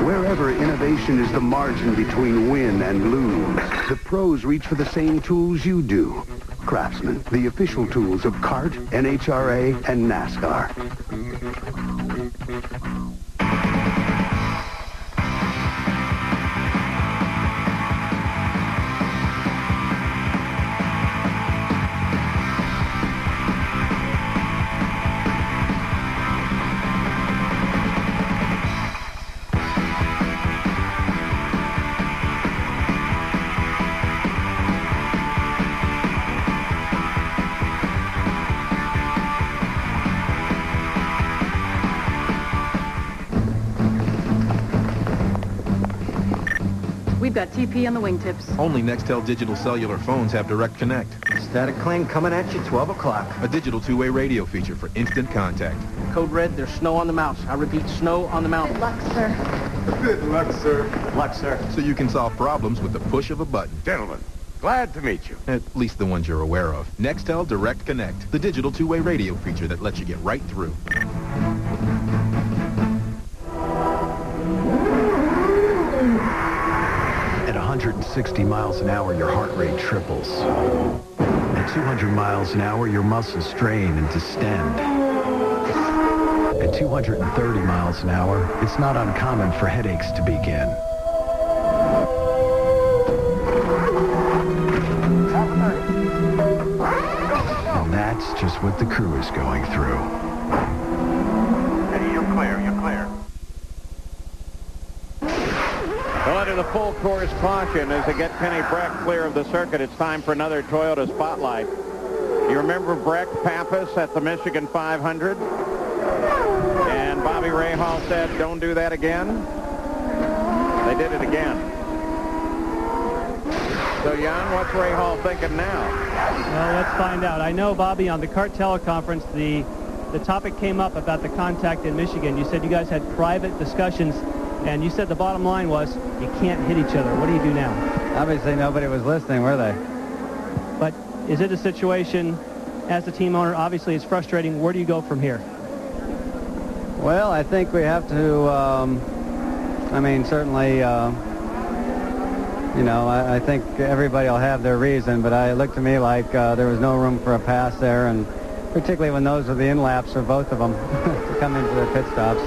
Wherever innovation is the margin between win and lose, the pros reach for the same tools you do. Craftsman, the official tools of CART, NHRA, and NASCAR. We've got TP on the wingtips. Only Nextel digital cellular phones have Direct Connect. Static cling coming at you 12 o'clock. A digital two-way radio feature for instant contact. Code red, there's snow on the mountain. I repeat, snow on the mountain. Good luck, sir. Good luck, sir. Good luck, sir. So you can solve problems with the push of a button. Gentlemen, glad to meet you. At least the ones you're aware of. Nextel Direct Connect, the digital two-way radio feature that lets you get right through. At 160 miles an hour, your heart rate triples. At 200 miles an hour, your muscles strain and distend. At 230 miles an hour, it's not uncommon for headaches to begin. And that's just what the crew is going through. Hey, you're clear, you're clear. full course caution as they get Kenny Breck clear of the circuit. It's time for another Toyota Spotlight. You remember Breck Pappas at the Michigan 500? And Bobby Rahal said, don't do that again. They did it again. So, Jan, what's Rahal thinking now? Well, let's find out. I know, Bobby, on the CART teleconference, the topic came up about the contact in Michigan. You said you guys had private discussions, and you said the bottom line was you can't hit each other. What do you do now? Obviously, nobody was listening, were they? But is it a situation, as the team owner, obviously it's frustrating. Where do you go from here? Well, I think we have to, certainly, I think everybody will have their reason, but it looked to me like there was no room for a pass there, and particularly when those are the in-laps for both of them to come into their pit stops.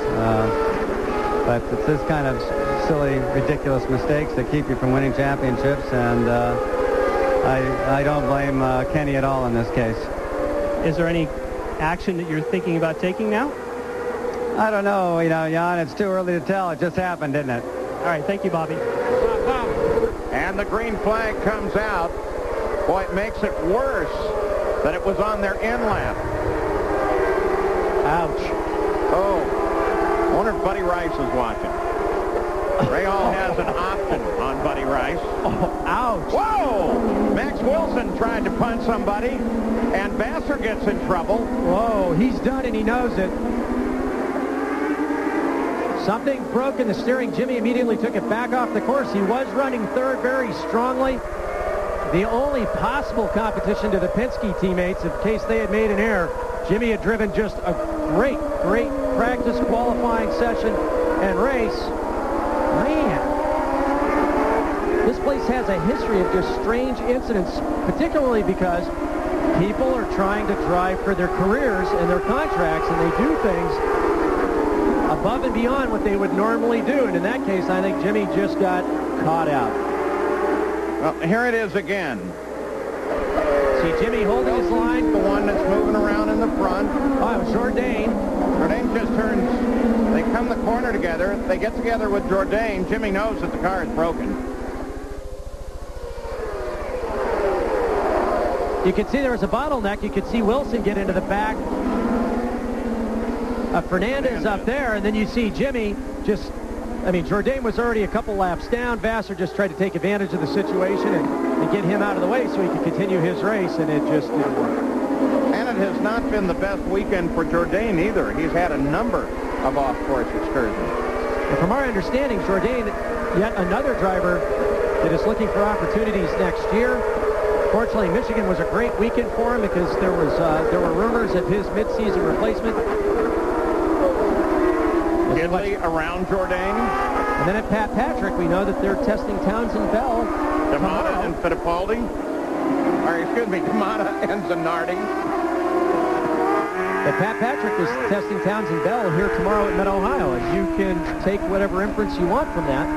But it's this kind of silly, ridiculous mistakes that keep you from winning championships, and I don't blame Kenny at all in this case. Is there any action that you're thinking about taking now? I don't know, Jan, it's too early to tell. It just happened, didn't it? All right, thank you, Bobby. And the green flag comes out. Boy, it makes it worse that it was on their in-lap. Ouch. Oh, I wonder if Buddy Rice is watching. Rahal has an option on Buddy Rice. Oh, ouch. Whoa! Max Wilson tried to punch somebody, and Vassar gets in trouble. Whoa, he's done and he knows it. Something broke in the steering. Jimmy immediately took it back off the course. He was running third very strongly. The only possible competition to the Penske teammates, in case they had made an error, Jimmy had driven just a great practice qualifying session and race. Man, this place has a history of just strange incidents, particularly because people are trying to drive for their careers and their contracts, and they do things above and beyond what they would normally do. And in that case, I think Jimmy just got caught out. Well, here it is again. See Jimmy holding his line. The one that's moving around in the front. Oh, it was Jourdain. Jourdain just turns. They come the corner together. They get together with Jourdain. Jimmy knows that the car is broken. You can see there was a bottleneck. You could see Wilson get into the back. Fernandez up there, and then you see Jimmy just, Jourdain was already a couple laps down. Vassar just tried to take advantage of the situation and get him out of the way so he could continue his race, and it just didn't work. And it has not been the best weekend for Jourdain either. He's had a number of off-course excursions. And from our understanding, Jourdain, yet another driver that is looking for opportunities next year. Fortunately, Michigan was a great weekend for him because there were rumors of his mid-season replacement. Gidley around Jourdain. And then at Pat Patrick, we know that they're testing Townsend Bell. D'Amata and Fittipaldi. D'Amata and Zanardi. But Pat Patrick is testing Townsend Bell here tomorrow at Mid-Ohio, and you can take whatever inference you want from that,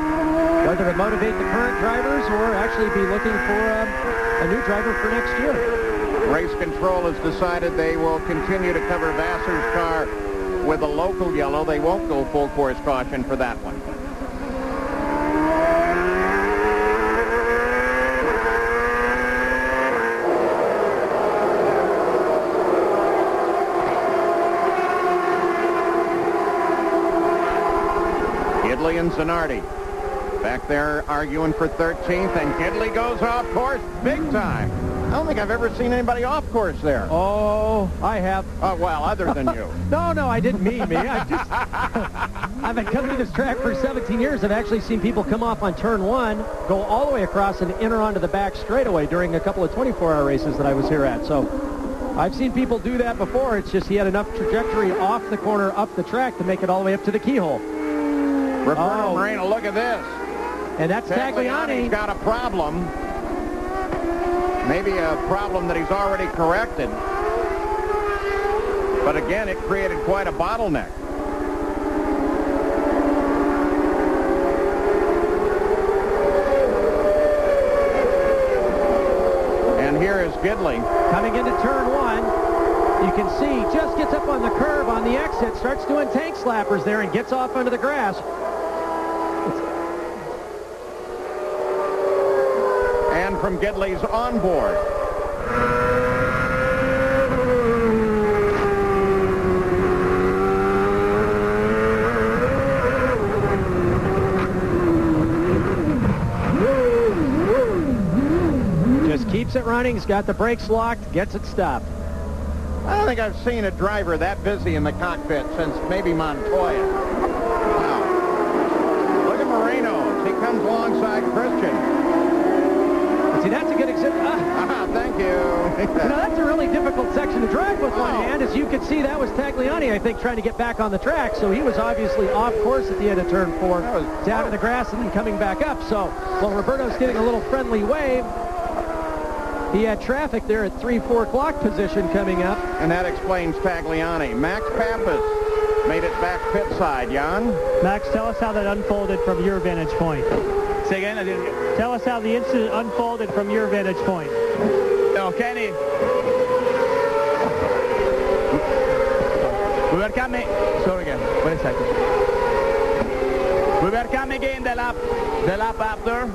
whether to motivate the current drivers or actually be looking for a new driver for next year. Race control has decided they will continue to cover Vassar's car with a local yellow. They won't go full course caution for that one. Gidley and Zanardi back there arguing for 13th, and Gidley goes off course big time. I don't think I've ever seen anybody off course there. Oh, I have. Oh, well, other than you. No, I didn't mean me. I've been coming to this track for 17 years. I've actually seen people come off on turn one, go all the way across and enter onto the back straightaway during a couple of 24-hour races that I was here at. So I've seen people do that before. It's just he had enough trajectory off the corner, up the track to make it all the way up to the keyhole. Roberto Moreno, look at this. And that's Tagliani. He's got a problem. Maybe a problem that he's already corrected. But again, it created quite a bottleneck. And here is Gidley. Coming into turn one. You can see, just gets up on the curb on the exit, starts doing tank slappers there and gets off onto the grass. from Gidley's onboard. Just keeps it running. He's got the brakes locked, gets it stopped. I don't think I've seen a driver that busy in the cockpit since maybe Montoya. Wow. Look at Moreno. He comes alongside Christian. See, that's a good example. Thank you. That's a really difficult section to drive with one hand. As you can see, that was Tagliani, I think, trying to get back on the track. So he was obviously off course at the end of turn 4, down in the grass and then coming back up. So while Roberto's getting a little friendly wave, he had traffic there at 3-4 o'clock position coming up. And that explains Tagliani. Max Pappas made it back pit side. Jan? Max, tell us how that unfolded from your vantage point. Say again? I didn't get... Tell us how the incident unfolded from your vantage point. No, Kenny. We were coming... Sorry again. Wait a second. We were coming in the lap after.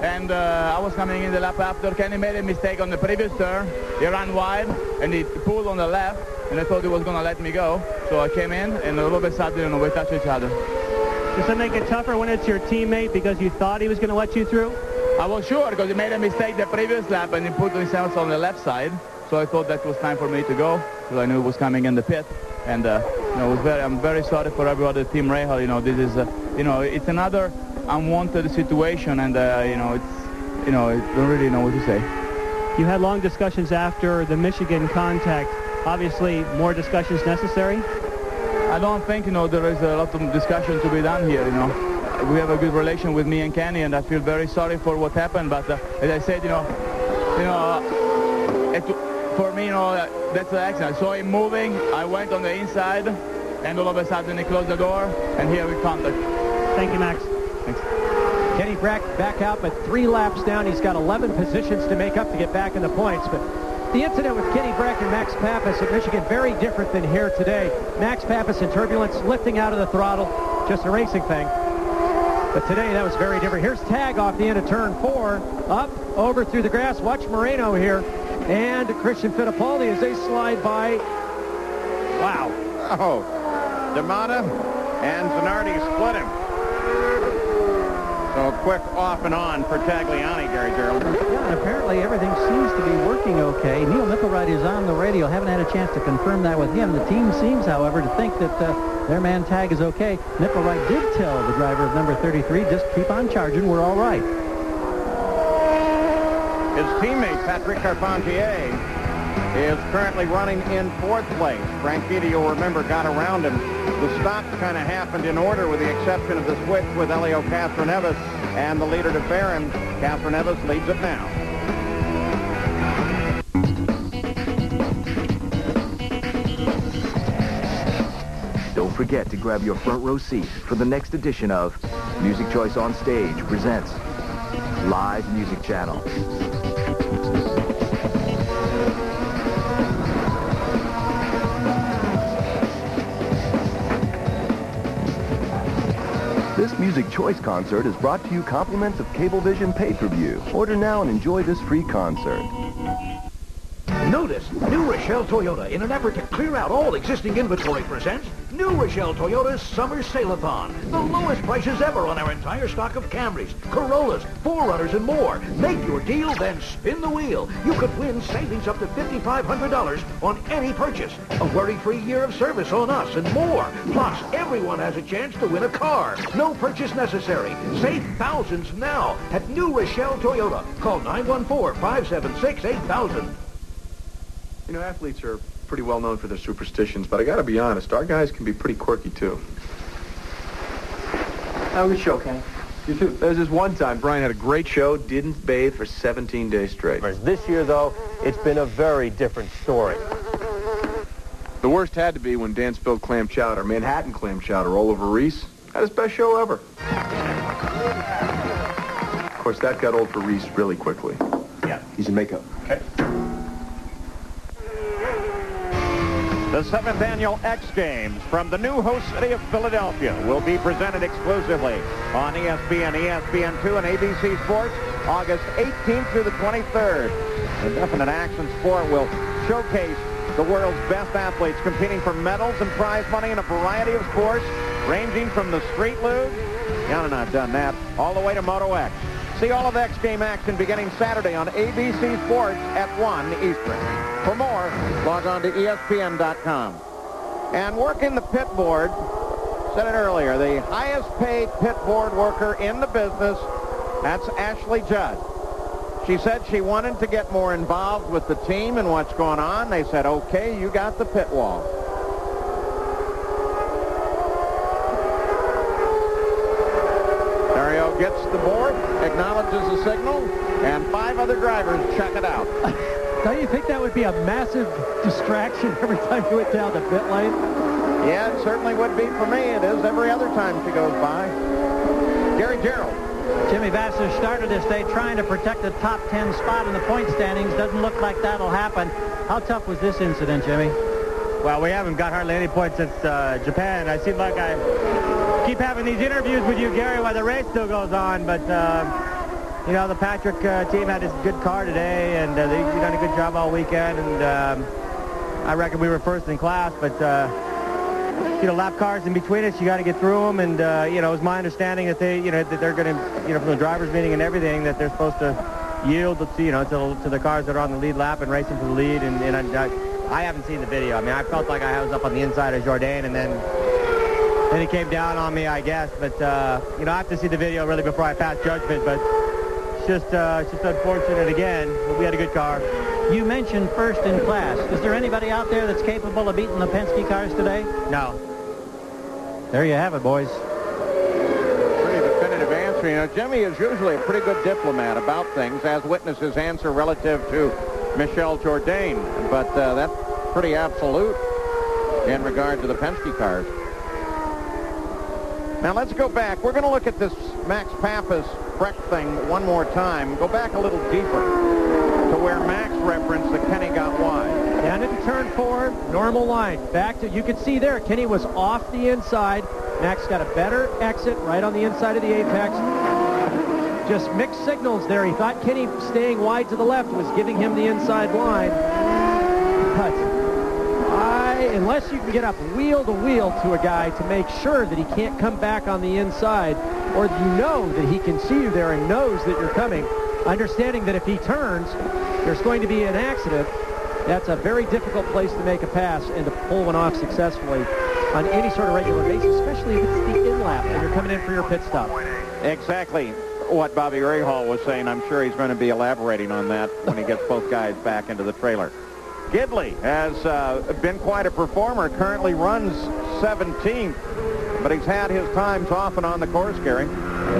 And I was coming in the lap after. Kenny made a mistake on the previous turn. He ran wide, and he pulled on the left, and I thought he was going to let me go. So I came in, and all of a sudden, we touched each other. Does that make it tougher when it's your teammate because you thought he was going to let you through? I was sure, because he made a mistake the previous lap, and he put himself on the left side. So I thought that was time for me to go, because I knew he was coming in the pit. And I'm very sorry for everybody, Team Rahal. This is, it's another unwanted situation, and I don't really know what to say. You had long discussions after the Michigan contact. Obviously, more discussions necessary? I don't think, there is a lot of discussion to be done here, We have a good relation with me and Kenny, and I feel very sorry for what happened, but as I said, for me, that's an accident. I saw him moving, I went on the inside, and all of a sudden he closed the door, and here we contact. Thank you, Max. Thanks. Kenny Brack back out, but 3 laps down. He's got 11 positions to make up to get back in the points. But the incident with Kenny Brack and Max Pappas at Michigan, very different than here today. Max Pappas in turbulence, lifting out of the throttle, just a racing thing. But today, that was very different. Here's Tag off the end of turn 4, up, over through the grass. Watch Moreno here, and Christian Fittipaldi as they slide by. Wow. Oh, D'Amata and Zanardi split him. So quick off and on for Tagliani, Gary Gerald. Yeah, and apparently everything seems to be working okay. Neil Mickelwright is on the radio. Haven't had a chance to confirm that with him. The team seems, however, to think that their man Tag is okay. Mickelwright did tell the driver of number 33, just keep on charging, we're all right. His teammate, Patrick Carpentier, is currently running in 4th place. Frank Keedy, you'll remember, got around him. The stops kind of happened in order with the exception of the switch with Elio Castroneves and the leader to Barron. Castroneves leads it now. Don't forget to grab your front row seat for the next edition of Music Choice on Stage presents Live Music Channel. This Music Choice concert is brought to you compliments of Cablevision pay-per-view. Order now and enjoy this free concert. Notice, New Rochelle Toyota, in an effort to clear out all existing inventory, presents New Rochelle Toyota's Summer Sale-a-thon. The lowest prices ever on our entire stock of Camrys, Corollas, 4Runners, and more. Make your deal, then spin the wheel. You could win savings up to $5,500 on any purchase. A worry-free year of service on us and more. Plus, everyone has a chance to win a car. No purchase necessary. Save thousands now at New Rochelle Toyota. Call 914-576-8000. Athletes are pretty well known for their superstitions, but I gotta be honest, our guys can be pretty quirky too. Have a good show, Kenny. You too. There's this one time Brian had a great show, didn't bathe for 17 days straight. This year, though, it's been a very different story. The worst had to be when Dan spilled clam chowder, Manhattan clam chowder, all over Reese. Had his best show ever. Of course, that got old for Reese really quickly. Yeah. He's in makeup. Okay. The 7th annual X Games from the new host city of Philadelphia will be presented exclusively on ESPN, ESPN2, and ABC Sports August 18th through the 23rd. The definite action sport will showcase the world's best athletes competing for medals and prize money in a variety of sports, ranging from the street luge, I've done that, all the way to Moto X. See all of X Game action beginning Saturday on ABC Sports at 1 Eastern. For more, log on to ESPN.com. And working the pit board, said it earlier, the highest paid pit board worker in the business, that's Ashley Judd. She said she wanted to get more involved with the team and what's going on. They said, okay, you got the pit wall. Dario gets the board, acknowledges the signal, and 5 other drivers check it out. Don't you think that would be a massive distraction every time you went down the pit lane? Yeah, it certainly would be for me. It is every other time she goes by. Gary Gerald. Jimmy Vasser started this day trying to protect the top 10 spot in the point standings. Doesn't look like that'll happen. How tough was this incident, Jimmy? Well, we haven't got hardly any points since Japan. I seem like I keep having these interviews with you, Gary, while the race still goes on. But, you know, the Patrick team had this good car today, and they've done a good job all weekend. And I reckon we were first in class, but... you know, lap cars in between us, you got to get through them, and you know, it's my understanding that they, that they're going to, from the drivers' meeting and everything, that they're supposed to yield, to the cars that are on the lead lap and racing for the lead. And I haven't seen the video. I mean, I felt like I was up on the inside of Jourdain, and then he came down on me, I guess. But you know, I have to see the video really before I pass judgment. But it's just unfortunate again. But we had a good car. You mentioned first in class. Is there anybody out there that's capable of beating the Penske cars today? No. There you have it, boys. Pretty definitive answer. You know, Jimmy is usually a pretty good diplomat about things, as witness his answer relative to Michel Jourdain. But that's pretty absolute in regard to the Penske cars. Now let's go back. We're going to look at this Max Pappas Breck thing one more time. Go back a little deeper to where Max referenced that Kenny got wide. Down into turn 4, normal line. Back to, you can see there, Kenny was off the inside. Max got a better exit right on the inside of the apex. Just mixed signals there. He thought Kenny staying wide to the left was giving him the inside line. But unless you can get up wheel to wheel to a guy to make sure that he can't come back on the inside, or you know that he can see you there and knows that you're coming, understanding that if he turns, there's going to be an accident, that's a very difficult place to make a pass and to pull one off successfully on any sort of regular basis, especially if it's the in-lap and you're coming in for your pit stop. Exactly what Bobby Rahal was saying. I'm sure he's going to be elaborating on that when he gets both guys back into the trailer. Gidley has been quite a performer, currently runs 17th, but he's had his times off and on the course, Gary.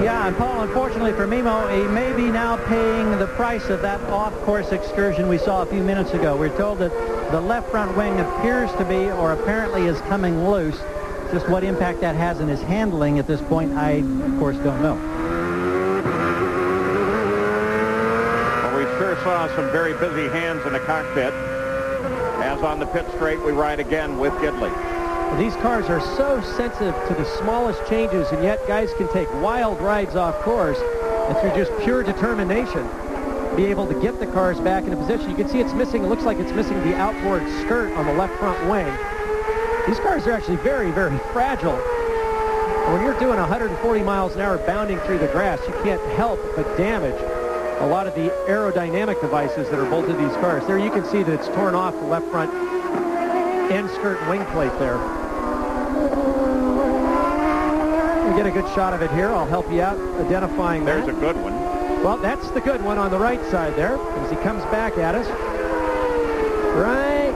Yeah, and Paul, unfortunately for Mimo, he may be now paying the price of that off-course excursion we saw a few minutes ago. We're told that the left front wing appears to be, or apparently is coming loose. Just what impact that has in his handling at this point, I, of course, don't know. Well, we sure saw some very busy hands in the cockpit. As on the pit straight, we ride again with Gidley. These cars are so sensitive to the smallest changes, and yet guys can take wild rides off course and through just pure determination be able to get the cars back into position. You can see it's missing, it looks like it's missing the outboard skirt on the left front wing. These cars are actually very, very fragile. When you're doing 140 miles an hour bounding through the grass, you can't help but damage a lot of the aerodynamic devices that are bolted to these cars. There you can see that it's torn off the left front end skirt and wing plate there. We get a good shot of it here. I'll help you out identifying that. There's a good one. Well, that's the good one on the right side there as he comes back at us. Right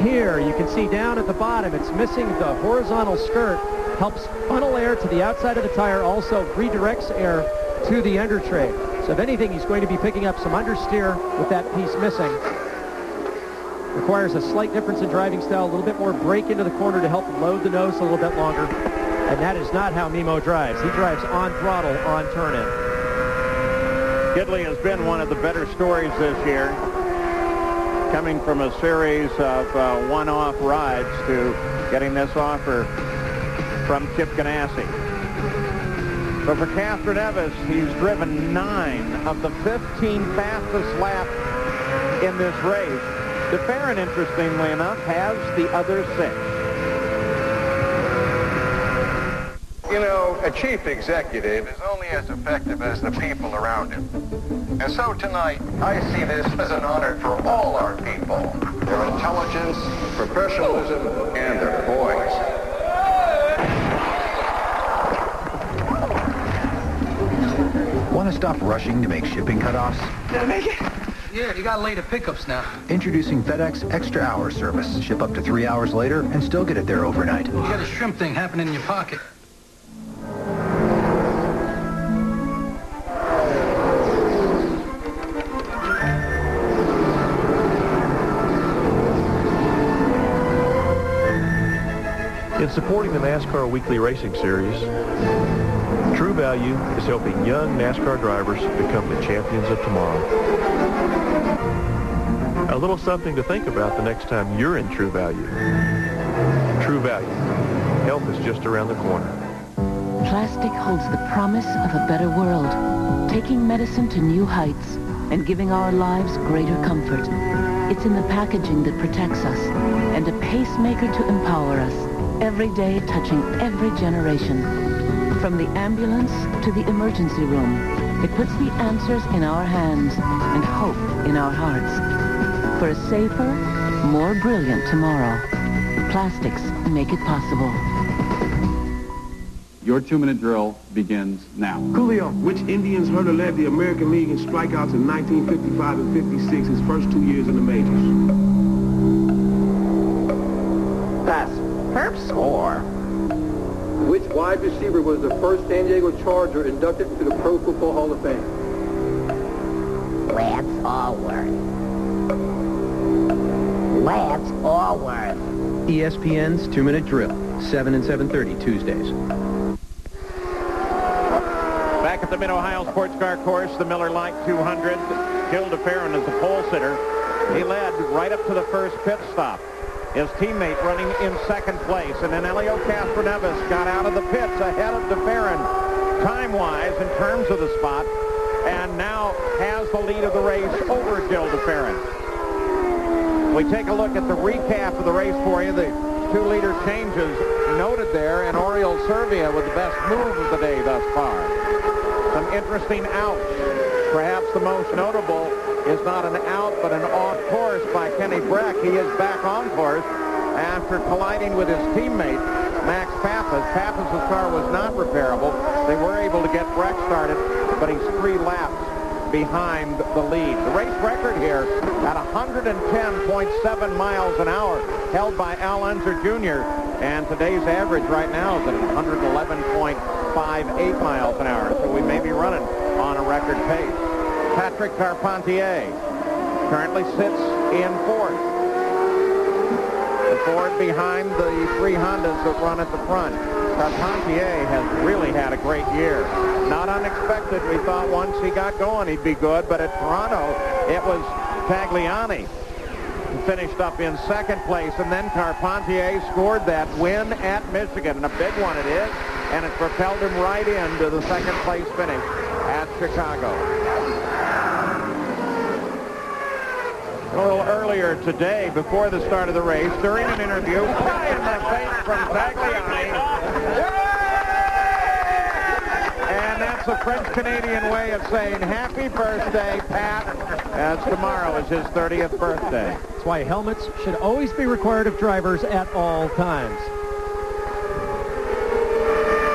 here, you can see down at the bottom, it's missing the horizontal skirt. Helps funnel air to the outside of the tire, also redirects air to the under tray. So if anything, he's going to be picking up some understeer with that piece missing. Requires a slight difference in driving style, a little bit more brake into the corner to help load the nose a little bit longer. And that is not how Mimo drives. He drives on throttle, on turn-in. Gidley has been one of the better stories this year. coming from a series of one-off rides to getting this offer from Chip Ganassi. So for Fernandez, he's driven 9 of the 15 fastest laps in this race. DeFerrin, interestingly enough, has the other 6. You know, a chief executive is only as effective as the people around him. And so tonight, I see this as an honor for all our people. Their intelligence, professionalism, and their poise. Want to stop rushing to make shipping cutoffs? Did I make it? Yeah, you got later pickups now. Introducing FedEx Extra Hour service. Ship up to 3 hours later and still get it there overnight. You got a shrimp thing happening in your pocket. In supporting the NASCAR Weekly Racing Series, True Value is helping young NASCAR drivers become the champions of tomorrow. A little something to think about the next time you're in True Value. True Value. Help is just around the corner. Plastic holds the promise of a better world, taking medicine to new heights and giving our lives greater comfort. It's in the packaging that protects us and a pacemaker to empower us, every day touching every generation. From the ambulance to the emergency room, it puts the answers in our hands and hope in our hearts. For a safer, more brilliant tomorrow, plastics make it possible. Your 2-minute drill begins now. Coolio, which Indians hurdler led the American League in strikeouts in 1955 and 56, his first 2 years in the majors? Pass. Perps or? Which wide receiver was the first San Diego Charger inducted into the Pro Football Hall of Fame? Lance Allworth. Lance Allworth. ESPN's 2-minute drill, 7 and 7:30 Tuesdays. Back at the Mid-Ohio Sports Car Course, the Miller Lite 200, Gil DeFerrin is the pole sitter. He led right up to the first pit stop. His teammate running in second place, and then Elio Castroneves got out of the pits ahead of DeFerrin, time-wise in terms of the spot, and now has the lead of the race over Gil DeFerrin. We take a look at the recap of the race for you. The 2-liter changes noted there, and Oriol Servia with the best move of the day thus far. Some interesting outs. Perhaps the most notable is not an out, but an off course by Kenny Breck. He is back on course after colliding with his teammate, Max Pappas. Pappas' car was not repairable. They were able to get Breck started, but he's 3 laps behind the lead. The race record here at 110.7 miles an hour, held by Al Unser Jr., and today's average right now is at 111.58 miles an hour, so we may be running on a record pace. Patrick Carpentier currently sits in 4th. The Ford behind the 3 Hondas that run at the front. Carpentier has really had a great year. Not unexpected. We thought once he got going he'd be good, but at Toronto it was Tagliani who finished up in second place, and then Carpentier scored that win at Michigan, and a big one it is, and it propelled him right into the second place finish at Chicago. A little earlier today, before the start of the race, during an interview, pie in the face from Tagliani. And that's a French-Canadian way of saying happy birthday, Pat, as tomorrow is his 30th birthday. That's why helmets should always be required of drivers at all times.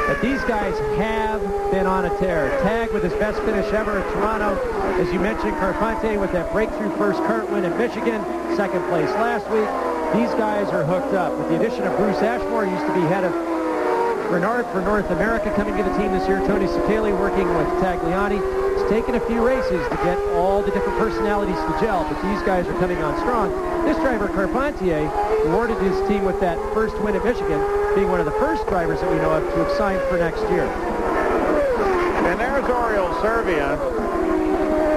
But these guys have been on a tear. Tag with his best finish ever at Toronto. As you mentioned, Carpentier with that breakthrough first kart win at Michigan, second place last week. These guys are hooked up. With the addition of Bruce Ashmore, who used to be head of Renard for North America, coming to the team this year. Tony Sapelli working with Tagliani. It's taken a few races to get all the different personalities to gel, but these guys are coming on strong. This driver, Carpentier, awarded his team with that first win at Michigan, being one of the first drivers that we know of to have signed for next year. And there's Oriol Servia.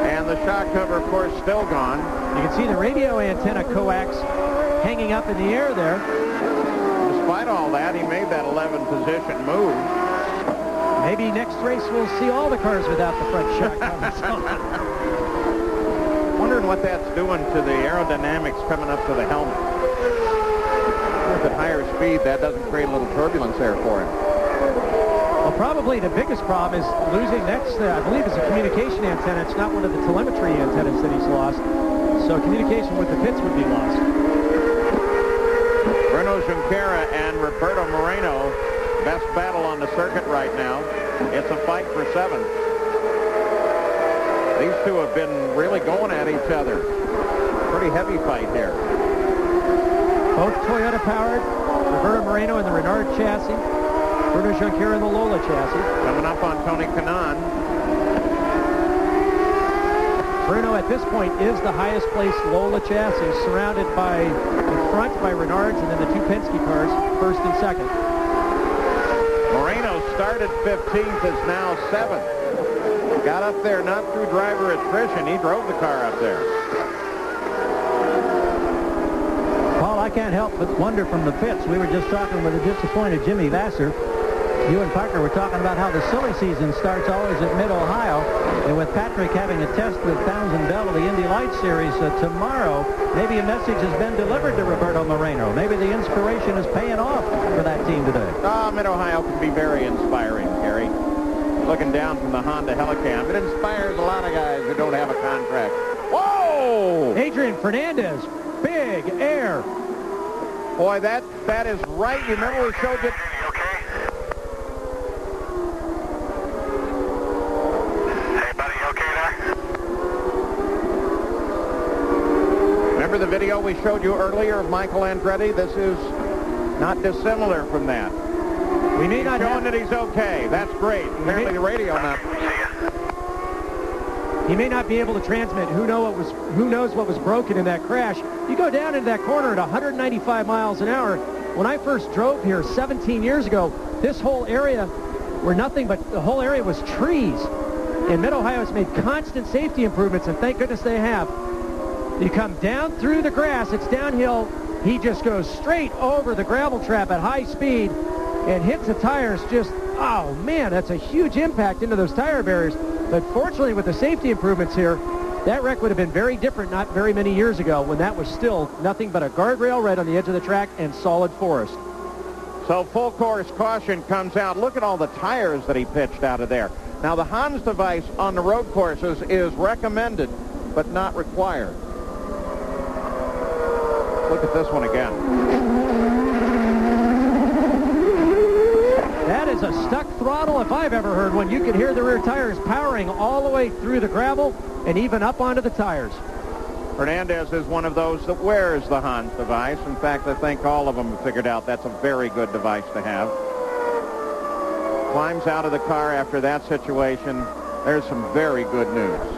And the shock cover, of course, still gone. You can see the radio antenna coax hanging up in the air there. Despite all that, he made that 11 position move. Maybe next race we'll see all the cars without the front shock covers on. Wondering what that's doing to the aerodynamics coming up to the helmet. At higher speed, that doesn't create a little turbulence there for him. Well, probably the biggest problem is losing next, I believe it's a communication antenna. It's not one of the telemetry antennas that he's lost. So communication with the pits would be lost. Bruno Junqueira and Roberto Moreno, best battle on the circuit right now. It's a fight for 7th. These two have been really going at each other. Pretty heavy fight here. Both Toyota powered. Roberto Moreno in the Renard chassis. Bruno Junqueira in the Lola chassis. Coming up on Tony Kanaan. Bruno at this point is the highest placed Lola chassis, surrounded by in front by Renards and then the two Penske cars, first and second. Moreno started 15th, is now 7th. Got up there not through driver attrition. He drove the car up there. Paul, I can't help but wonder from the pits. We were just talking with a disappointed Jimmy Vasser. You and Parker were talking about how the silly season starts always at Mid-Ohio. And with Patrick having a test with Townsend Bell of the Indy Lights Series tomorrow, maybe a message has been delivered to Roberto Moreno. Maybe the inspiration is paying off for that team today. Mid-Ohio can be very inspiring, Gary. Looking down from the Honda Helicam, it inspires a lot of guys who don't have a contract. Whoa! Adrian Fernandez, big air. Boy, that is right. You remember we showed you... Remember the video we showed you earlier of Michael Andretti? This is not dissimilar from that. We may not showing that he's okay. That's great. Apparently the radio not. He may not be able to transmit. Who knows what was broken in that crash? You go down into that corner at 195 miles an hour. When I first drove here 17 years ago, this whole area were nothing but the whole area was trees. And Mid-Ohio has made constant safety improvements, and thank goodness they have. You come down through the grass, it's downhill. He just goes straight over the gravel trap at high speed and hits the tires just, oh man, that's a huge impact into those tire barriers. But fortunately with the safety improvements here, that wreck would have been very different not very many years ago when that was still nothing but a guardrail right on the edge of the track and solid forest. So full course caution comes out. Look at all the tires that he pitched out of there. Now the Hans device on the road courses is recommended but not required. Look at this one again. That is a stuck throttle if I've ever heard one. You can hear the rear tires powering all the way through the gravel and even up onto the tires. Fernandez is one of those that wears the Hans device. In fact, I think all of them have figured out that's a very good device to have. Climbs out of the car after that situation. There's some very good news.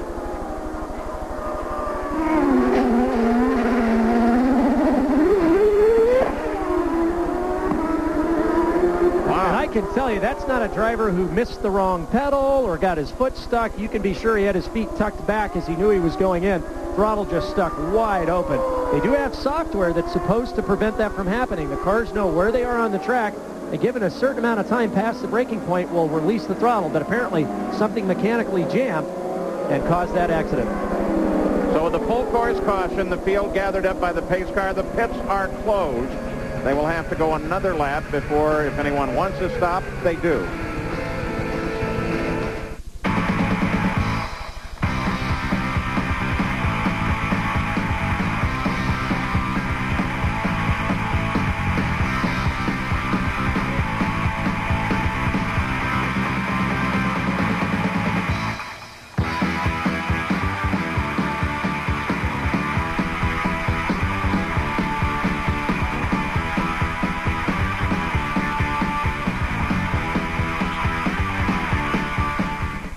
I can tell you that's not a driver who missed the wrong pedal or got his foot stuck. You can be sure he had his feet tucked back as he knew he was going in. Throttle just stuck wide open. They do have software that's supposed to prevent that from happening. The cars know where they are on the track, and given a certain amount of time past the braking point, will release the throttle. But apparently something mechanically jammed and caused that accident. So with the full course caution, the field gathered up by the pace car, the pits are closed. They will have to go another lap before, if anyone wants to stop, they do.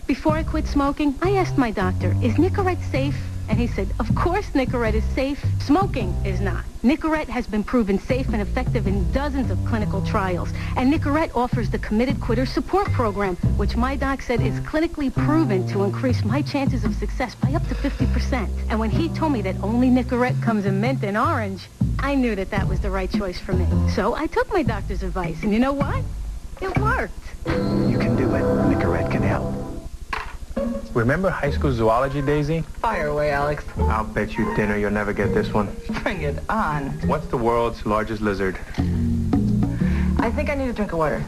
Before I quit smoking, I asked my doctor, is Nicorette safe? And he said, of course Nicorette is safe. Smoking is not. Nicorette has been proven safe and effective in dozens of clinical trials. And Nicorette offers the Committed Quitter Support Program, which my doc said is clinically proven to increase my chances of success by up to 50%. And when he told me that only Nicorette comes in mint and orange, I knew that that was the right choice for me. So I took my doctor's advice, and you know what? It worked. You can do it. Nicorette can help. Remember high school zoology, Daisy? Fire away, Alex. I'll bet you dinner you'll never get this one. Bring it on. What's the world's largest lizard? I think I need a drink of water.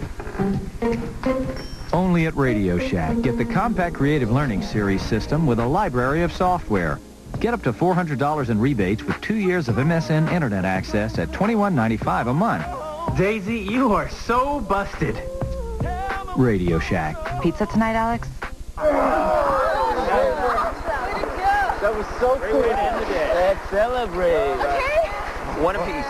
Only at Radio Shack. Get the Compact Creative Learning Series system with a library of software. Get up to $400 in rebates with 2 years of MSN Internet access at $21.95 a month. Daisy, you are so busted. Radio Shack. Pizza tonight, Alex? That was so cool. Way to end the day. Let's celebrate. Okay. One apiece.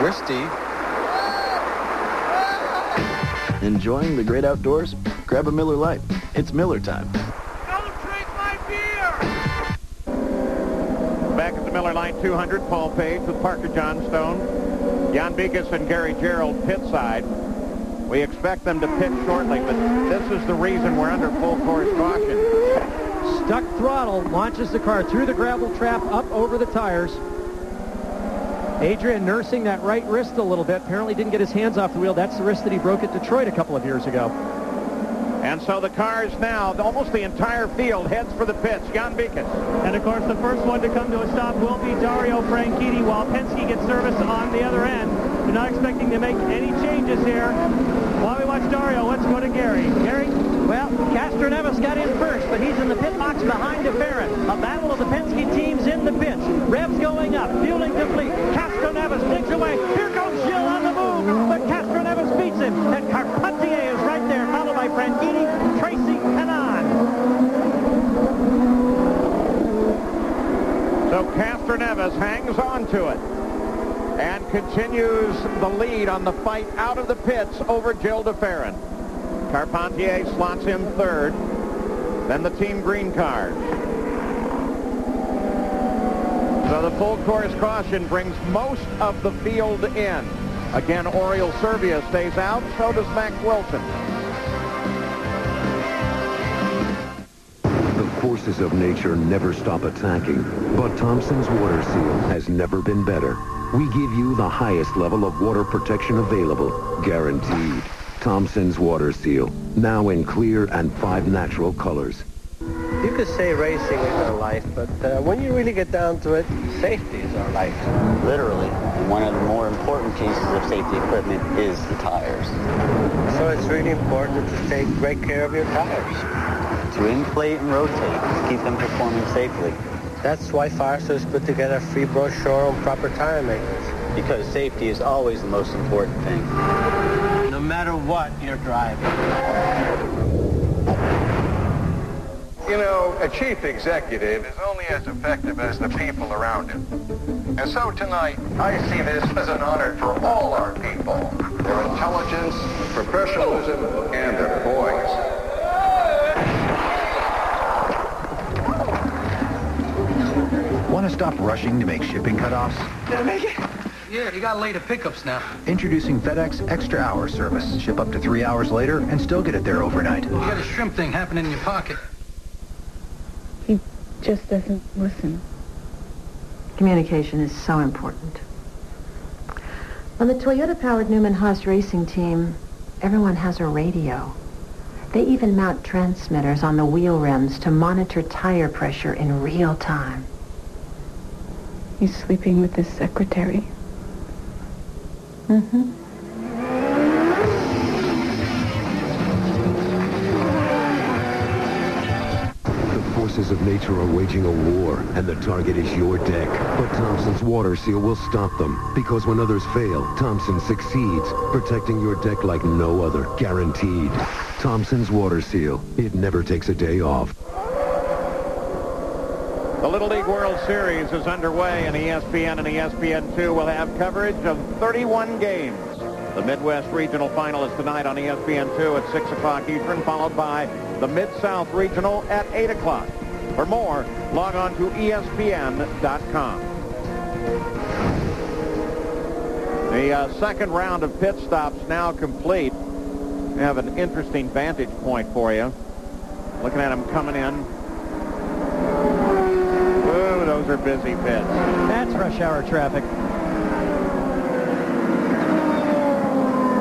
We're Steve. Enjoying the great outdoors? Grab a Miller Lite. It's Miller time. Back at the Miller Lite 200, Paul Page with Parker Johnstone, Jan Beekes and Gary Gerald pit side. We expect them to pit shortly, but this is the reason we're under full course caution. Stuck throttle launches the car through the gravel trap up over the tires. Adrian nursing that right wrist a little bit. Apparently didn't get his hands off the wheel. That's the wrist that he broke at Detroit a couple of years ago. And so the cars now, almost the entire field, heads for the pits. Jan Beekes. And, of course, the first one to come to a stop will be Dario Franchitti while Penske gets service on the other end. They're not expecting to make any changes here. While we watch Dario, let's go to Gary. Gary? Well, Castroneves got in first, but he's in the pit box behind DeFerrin. A battle of the Penske teams in the pits. Revs going up, fueling complete. Castroneves digs away. Here goes Gilles on the move, but Castroneves beats him. And Carpentier is right there, followed by Franchitti, Tracy, and on. So Castroneves hangs on to it and continues the lead on the fight out of the pits over Gilles DeFerrin. Carpentier slots him third. Then the Team Green cars. So the full course caution brings most of the field in. Again, Oriol Servia stays out. So does Mac Wilson. The forces of nature never stop attacking, but Thompson's Water Seal has never been better. We give you the highest level of water protection available, guaranteed. Thompson's Water Seal, now in clear and 5 natural colors. You could say racing is our life, but when you really get down to it, safety is our life. Literally, one of the more important pieces of safety equipment is the tires. So it's really important to take great care of your tires. To inflate and rotate, to keep them performing safely. That's why Firester's put together a free brochure on proper tire maintenance. Because safety is always the most important thing. No matter what you're driving. You know, a chief executive is only as effective as the people around him. And so tonight, I see this as an honor for all our people. Their intelligence, professionalism, and their poise. Want to stop rushing to make shipping cutoffs? Did I make it? Yeah, you got later pickups now. Introducing FedEx Extra Hour service. Ship up to 3 hours later and still get it there overnight. You got a shrimp thing happening in your pocket. He just doesn't listen. Communication is so important. On the Toyota-powered Newman Haas racing team, everyone has a radio. They even mount transmitters on the wheel rims to monitor tire pressure in real time. He's sleeping with his secretary. Mm-hmm. The forces of nature are waging a war, and the target is your deck. But Thompson's Water Seal will stop them, because when others fail, Thompson succeeds, protecting your deck like no other, guaranteed. Thompson's Water Seal. It never takes a day off. The Little League World Series is underway, and ESPN and ESPN2 will have coverage of 31 games. The Midwest Regional Final is tonight on ESPN2 at 6 o'clock Eastern, followed by the Mid-South Regional at 8 o'clock. For more, log on to ESPN.com. The second round of pit stops now complete. We have an interesting vantage point for you. Looking at them coming in. Ooh, those are busy pits. That's rush hour traffic.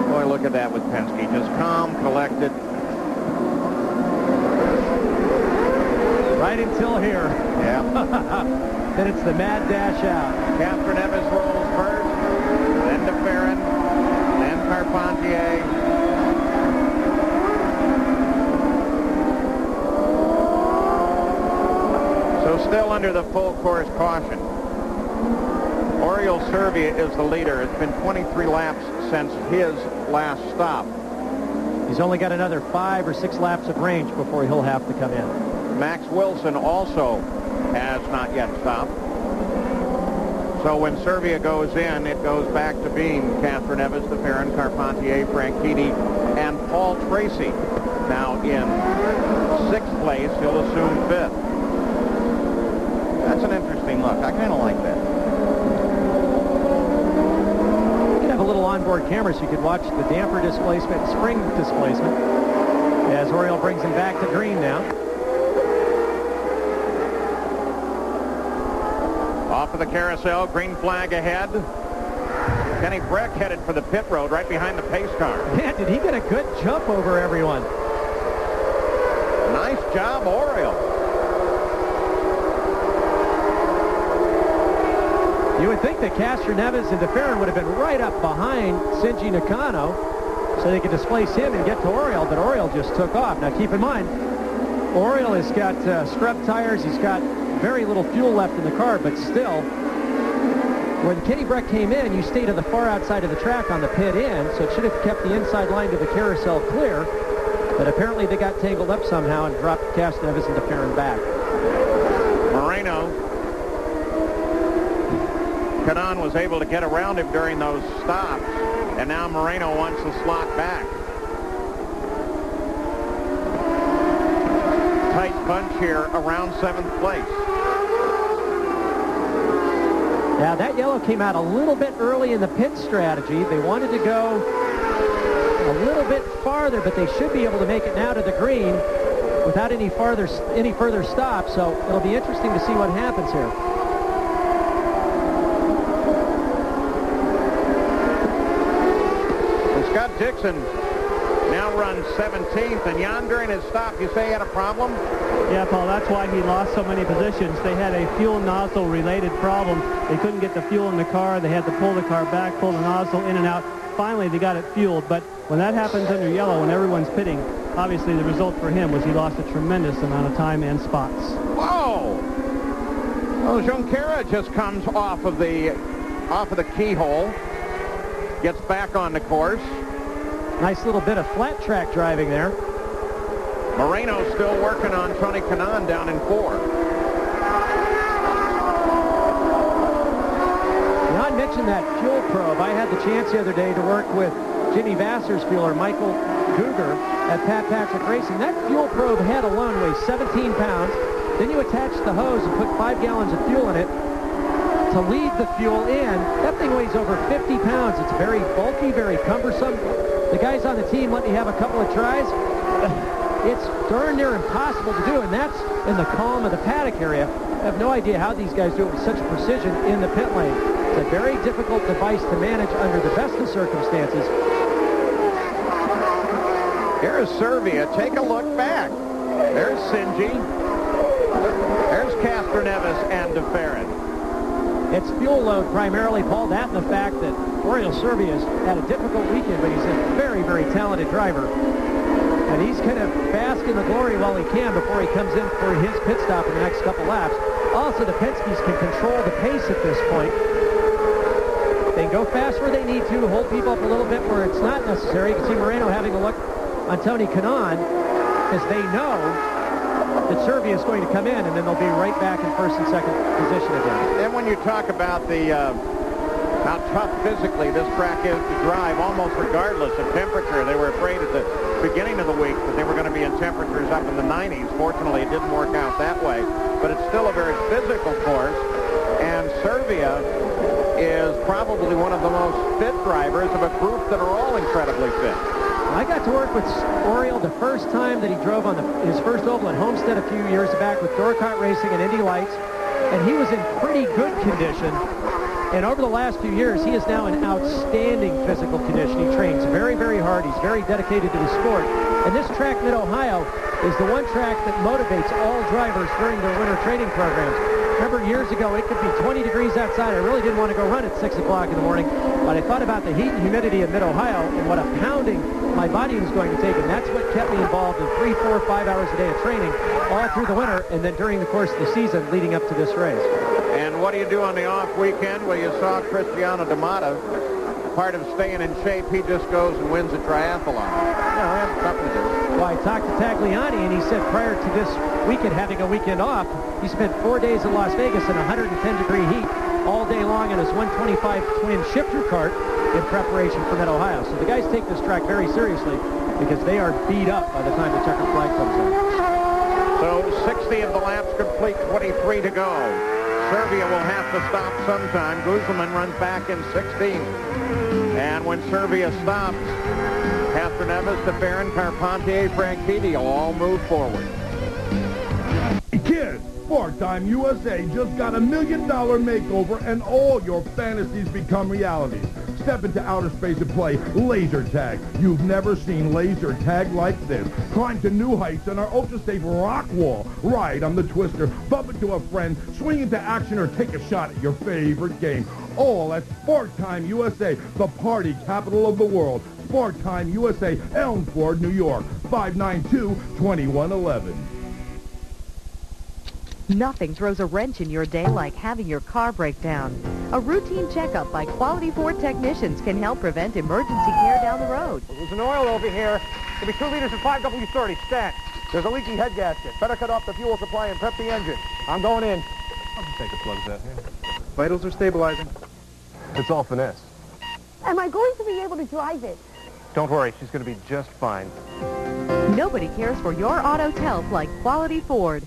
Boy, look at that with Penske. Just calm, collected. Right until here. Yeah. Then it's the mad dash out. Fernandez rolls first, then to Ferrin, then Carpentier. So still under the full course caution. Oriol Servia is the leader. It's been 23 laps since his last stop. He's only got another 5 or 6 laps of range before he'll have to come in. Max Wilson also has not yet stopped. So when Servia goes in, it goes back to being Catherine Evans, DeFerrin, Carpentier, Franchitti, and Paul Tracy. Now in 6th place, he'll assume 5th. That's an interesting look. I kind of like that. You could have a little onboard camera so you could watch the damper displacement, spring displacement, as Oriol brings him back to green now. Off of the carousel, green flag ahead. Kenny Breck headed for the pit road right behind the pace car. Man, did he get a good jump over everyone. Nice job, Oriol. You would think that Castroneves and DeFerrin would have been right up behind Shinji Nakano so they could displace him and get to Oriol, but Oriol just took off. Now keep in mind, Oriol has got scrub tires. He's got very little fuel left in the car, but still, when Kenny Breck came in, you stayed to the far outside of the track on the pit in, so it should have kept the inside line to the carousel clear, but apparently they got tangled up somehow and dropped Castroneves and DeFerrin back. Moreno. Canan was able to get around him during those stops, and now Moreno wants to slot back. Tight bunch here around 7th place. Now that yellow came out a little bit early in the pit strategy. They wanted to go a little bit farther, but they should be able to make it now to the green without any further stops. So it'll be interesting to see what happens here. And Scott Dixon now runs 17th, and Jan, during his stop, you say he had a problem? Yeah, Paul, that's why he lost so many positions. They had a fuel nozzle related problem. They couldn't get the fuel in the car. They had to pull the car back, pull the nozzle in and out. Finally, they got it fueled. But when that happens under yellow, when everyone's pitting, obviously the result for him was he lost a tremendous amount of time and spots. Whoa! Well, Junqueira just comes off of the keyhole, gets back on the course. Nice little bit of flat track driving there. Moreno's still working on Tony Kanaan down in 4. Jan mentioned that fuel probe. I had the chance the other day to work with Jimmy Vassar's fueler, Michael Guger, at Pat Patrick Racing. That fuel probe head alone weighs 17 pounds. Then you attach the hose and put 5 gallons of fuel in it to lead the fuel in. That thing weighs over 50 pounds. It's very bulky, very cumbersome. The guys on the team let me have a couple of tries. It's darn near impossible to do, and that's in the calm of the paddock area. I have no idea how these guys do it with such precision in the pit lane. It's a very difficult device to manage under the best of circumstances. Here's Servia. Take a look back. There's Shinji. There's Castroneves and DeFerrin. It's fuel load primarily, Paul. That and the fact that Oriol Servia has had a difficult weekend, but he's a very, very talented driver. And he's going to bask in the glory while he can before he comes in for his pit stop in the next couple laps. Also, the Penske's can control the pace at this point. They can go fast where they need to, hold people up a little bit where it's not necessary. You can see Moreno having a look on Tony Kanaan, as they know that Servia is going to come in, and then they'll be right back in first and second position again. And when you talk about how tough physically this track is to drive, almost regardless of temperature, they were afraid at the beginning of the week that they were going to be in temperatures up in the 90s. Fortunately, it didn't work out that way, but it's still a very physical course, and Servia is probably one of the most fit drivers of a group that are all incredibly fit. I got to work with Oriole the first time that he drove on his first oval at Homestead a few years back with Dorcott Racing and Indy Lights, and he was in pretty good condition. And over the last few years, he is now in outstanding physical condition. He trains very, very hard. He's very dedicated to the sport. And this track, Mid-Ohio, is the one track that motivates all drivers during their winter training programs. Remember, years ago, it could be 20 degrees outside. I really didn't want to go run at 6 o'clock in the morning, but I thought about the heat and humidity of Mid-Ohio and what a pounding my body was going to take, and that's what kept me involved in 3, 4, 5 hours a day of training all through the winter and then during the course of the season leading up to this race. And what do you do on the off weekend? Well, you saw Cristiano D'Amato. Part of staying in shape, he just goes and wins a triathlon. You know, that's something to do. Well, I talked to Tagliani, and he said prior to this weekend having a weekend off, he spent 4 days in Las Vegas in 110-degree heat all day long in his 125 twin shifter cart in preparation for Mid-Ohio. So the guys take this track very seriously because they are beat up by the time the checkered flag comes out. So 60 of the laps complete, 23 to go. Servia will have to stop sometime. Guzman runs back in 16th. And when Servia stops, Fernandez, DeFerrin, Carpentier, Franchitti will all move forward. Kids, Part-Time USA just got $1 million makeover and all your fantasies become realities. Step into outer space and play laser tag. You've never seen laser tag like this. Climb to new heights on our ultra-safe rock wall. Ride on the twister, bump into a friend, swing into action, or take a shot at your favorite game. All at Part-Time USA, the party capital of the world. Part-Time USA, Elmford, New York, 592-2111. Nothing throws a wrench in your day like having your car break down. A routine checkup by quality Ford technicians can help prevent emergency care down the road. There's an oil over here. It'll be 2 liters of 5W30. Stat. There's a leaky head gasket. Better cut off the fuel supply and prep the engine. I'm going in. I'll just take the plugs out here. Vitals are stabilizing. It's all finesse. Am I going to be able to drive it? Don't worry. She's going to be just fine. Nobody cares for your auto's health like quality Ford.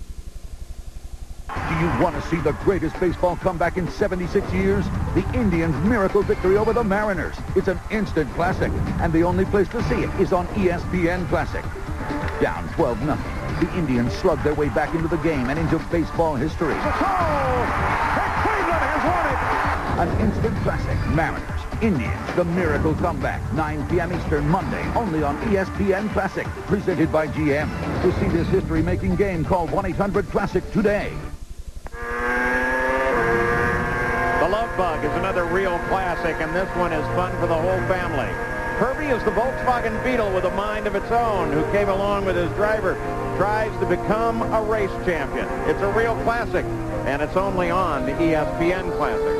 Do you want to see the greatest baseball comeback in 76 years? The Indians' miracle victory over the Mariners. It's an instant classic, and the only place to see it is on ESPN Classic. Down 12-0, the Indians slugged their way back into the game and into baseball history. Cleveland has won it! An instant classic, Mariners, Indians, the miracle comeback, 9 p.m. Eastern, Monday, only on ESPN Classic, presented by GM. To see this history-making game, call 1-800-CLASSIC today. The Love Bug is another real classic, and this one is fun for the whole family. Herbie is the Volkswagen Beetle with a mind of its own, who came along with his driver, tries to become a race champion. It's a real classic, and it's only on the ESPN Classic.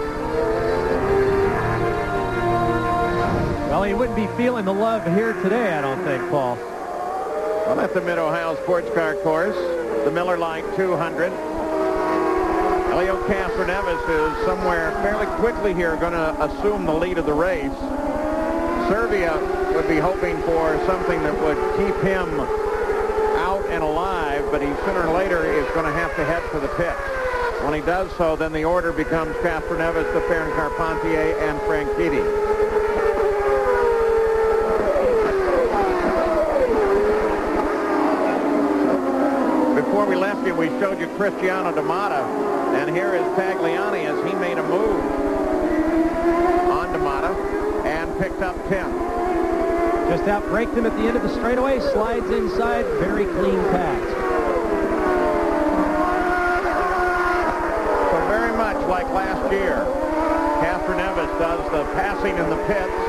Well, he wouldn't be feeling the love here today, I don't think, Paul. Well, at the Mid-Ohio Sports Car Course, the Miller Lite 200. Elio Castroneves is somewhere fairly quickly here going to assume the lead of the race. Servia would be hoping for something that would keep him out and alive, but he sooner or later is going to have to head for the pits. When he does so, then the order becomes Castroneves, DeFerrin, Carpentier, and Franchitti. Before we left you, we showed you Cristiano D'Amato, and here is Tagliani as he made a move on D'Amato and picked up 10th. Just outbraked him at the end of the straightaway, slides inside, very clean pass. So very much like last year, Castroneves does the passing in the pits.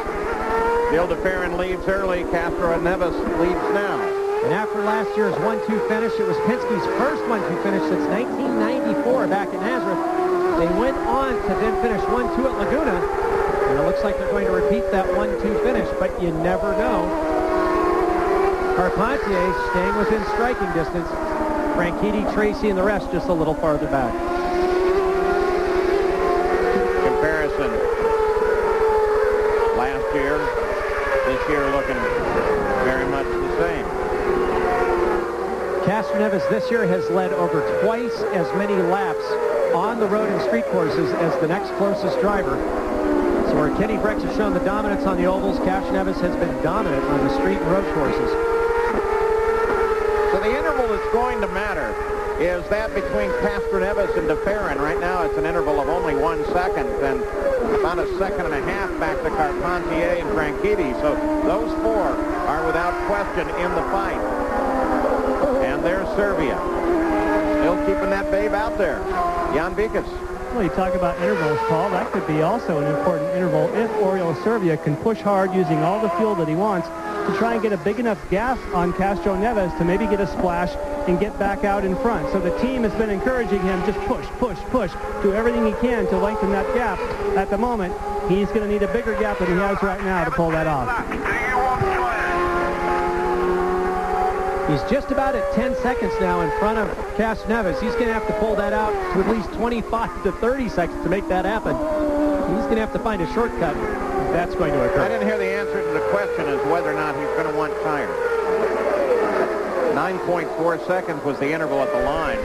Bill DeFerrin leads early, Castroneves leads now. And after last year's 1-2 finish, it was Penske's first 1-2 finish since 1994 back in Nazareth. They went on to then finish 1-2 at Laguna. And it looks like they're going to repeat that 1-2 finish, but you never know. Carpentier staying within striking distance. Franchitti, Tracy, and the rest just a little farther back. Comparison. Last year, this year looking very much the same. Castroneves this year has led over twice as many laps on the road and street courses as the next closest driver. So where Kenny Brex has shown the dominance on the ovals, Castroneves has been dominant on the street and road courses. So the interval that's going to matter is that between Castroneves and DeFerrin. Right now it's an interval of only 1 second and about a second and a half back to Carpentier and Franchitti. So those four are without question in the fight. And there's Serbia. Still keeping that babe out there. Jan Vikas. Well, you talk about intervals, Paul. That could be also an important interval if Oriol Serbia can push hard using all the fuel that he wants to try and get a big enough gap on Castroneves to maybe get a splash and get back out in front. So the team has been encouraging him, just push, push, push, do everything he can to lengthen that gap. At the moment, he's going to need a bigger gap than he has right now to pull that off. He's just about at 10 seconds now in front of Castroneves. He's going to have to pull that out to at least 25 to 30 seconds to make that happen. He's going to have to find a shortcut if that's going to occur. I didn't hear the answer to the question as whether or not he's going to want tires. 9.4 seconds was the interval at the line.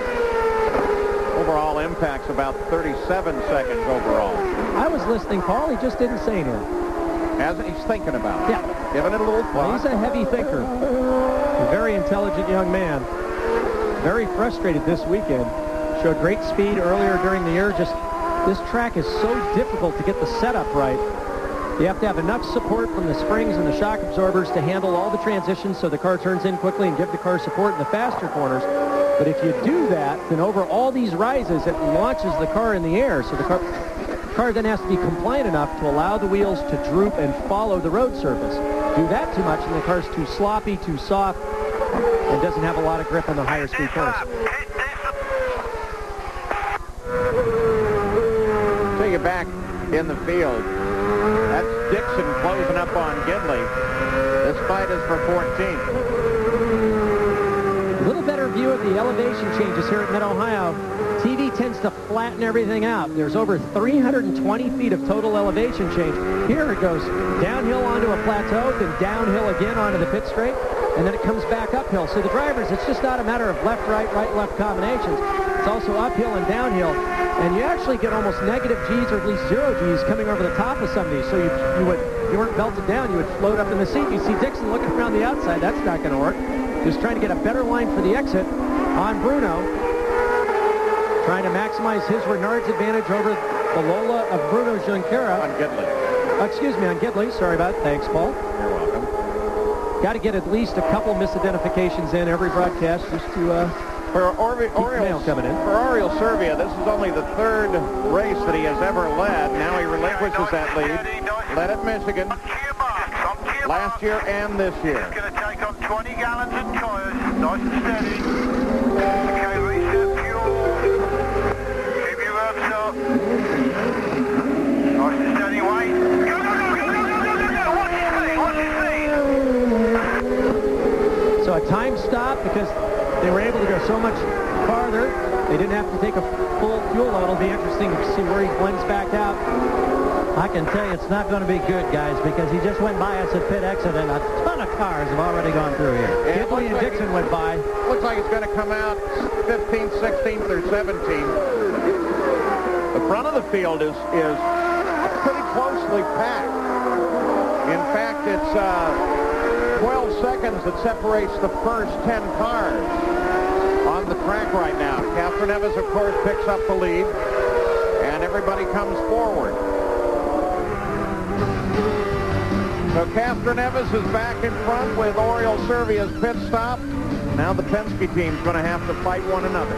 Overall impact's about 37 seconds overall. I was listening, Paul. He just didn't say anything. He's thinking about it. Yeah. Giving it a little thought. Well, he's a heavy thinker. A very intelligent young man. Very frustrated this weekend. Showed great speed earlier during the year. Just this track is so difficult to get the setup right. You have to have enough support from the springs and the shock absorbers to handle all the transitions so the car turns in quickly and give the car support in the faster corners. But if you do that, then over all these rises, it launches the car in the air. So the car then has to be compliant enough to allow the wheels to droop and follow the road surface. Do that too much and the car's too sloppy, too soft, and doesn't have a lot of grip on the higher speed course. So you're back in the field. That's Dixon closing up on Gidley. This fight is for 14th. A little better view of the elevation changes here at Mid-Ohio. TV tends to flatten everything out. There's over 320 feet of total elevation change. Here it goes downhill onto a plateau, then downhill again onto the pit straight, and then it comes back uphill. So the drivers, it's just not a matter of left, right, left combinations. It's also uphill and downhill. And you actually get almost negative G's or at least 0 G's coming over the top of some of these. So you weren't belted down. You would float up in the seat. You see Dixon looking around the outside. That's not going to work. Just trying to get a better line for the exit on Bruno. Trying to maximize his Renard's advantage over the Lola of Bruno Junqueira. On Gidley. Excuse me, on Gidley. Sorry about it. Thanks, Paul. You're welcome. Got to get at least a couple misidentifications in every broadcast just to... For Oriol Serbia, this is only the third race that he has ever led. Now he relinquishes that lead. Led at Michigan last year and this year. He's going to take on 20 gallons of tyres, nice and steady. Okay, reset fuel. Keep your revs up. Nice and steady, wait. Go, go, go, go, go, go, go, go. Watch his speed, watch his speed. So a time stop because they were able to go so much farther. They didn't have to take a full fuel load. It'll be interesting to see where he blends back out. I can tell you it's not going to be good, guys, because he just went by us at pit exit, and a ton of cars have already gone through here. Yeah, Gidley and Dixon went by. Looks like it's going to come out 15th, 16th, or 17th. The front of the field is pretty closely packed. In fact, it's 12 seconds that separates the first 10 cars on the track right now. Castroneves, of course, picks up the lead, and everybody comes forward. So Castroneves is back in front with Oriol Servia's pit stop. Now the Penske team's going to have to fight one another.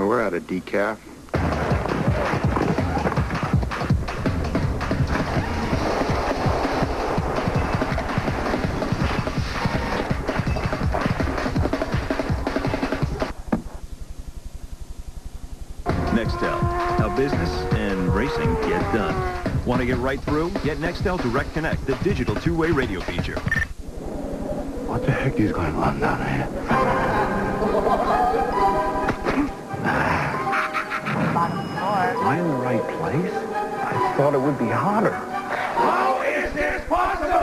We're out of decaf. Nextel, how business and racing get done. Want to get you right through? Get Nextel Direct Connect, the digital two-way radio feature. What the heck is going on down there? Am I in the right place? I thought it would be hotter. How is this possible?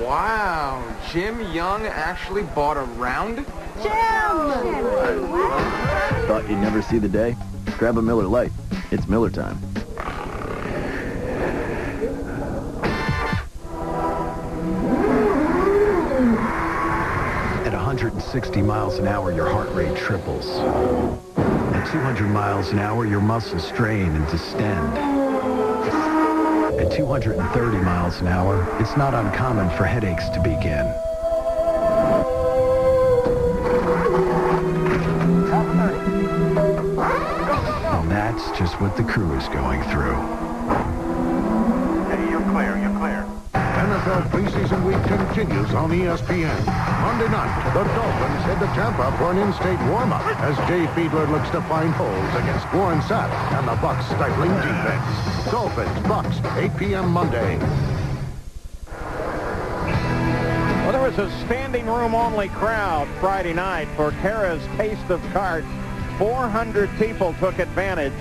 Wow, Jim Young actually bought a round? Thought you'd never see the day? Grab a Miller Lite. It's Miller time. At 160 miles an hour, your heart rate triples. At 200 miles an hour, your muscles strain and distend. At 230 miles an hour, it's not uncommon for headaches to begin. And that's just what the crew is going through. Hey, you're clear, you're clear. NFL preseason week continues on ESPN. Monday night, the Dolphins head to Tampa for an in-state warm-up as Jay Fiedler looks to find holes against Warren Sapp and the Bucs' stifling defense. Dolphins, Bucs, 8 p.m. Monday. Well, there was a standing room only crowd Friday night for Kara's Taste of Cart. 400 people took advantage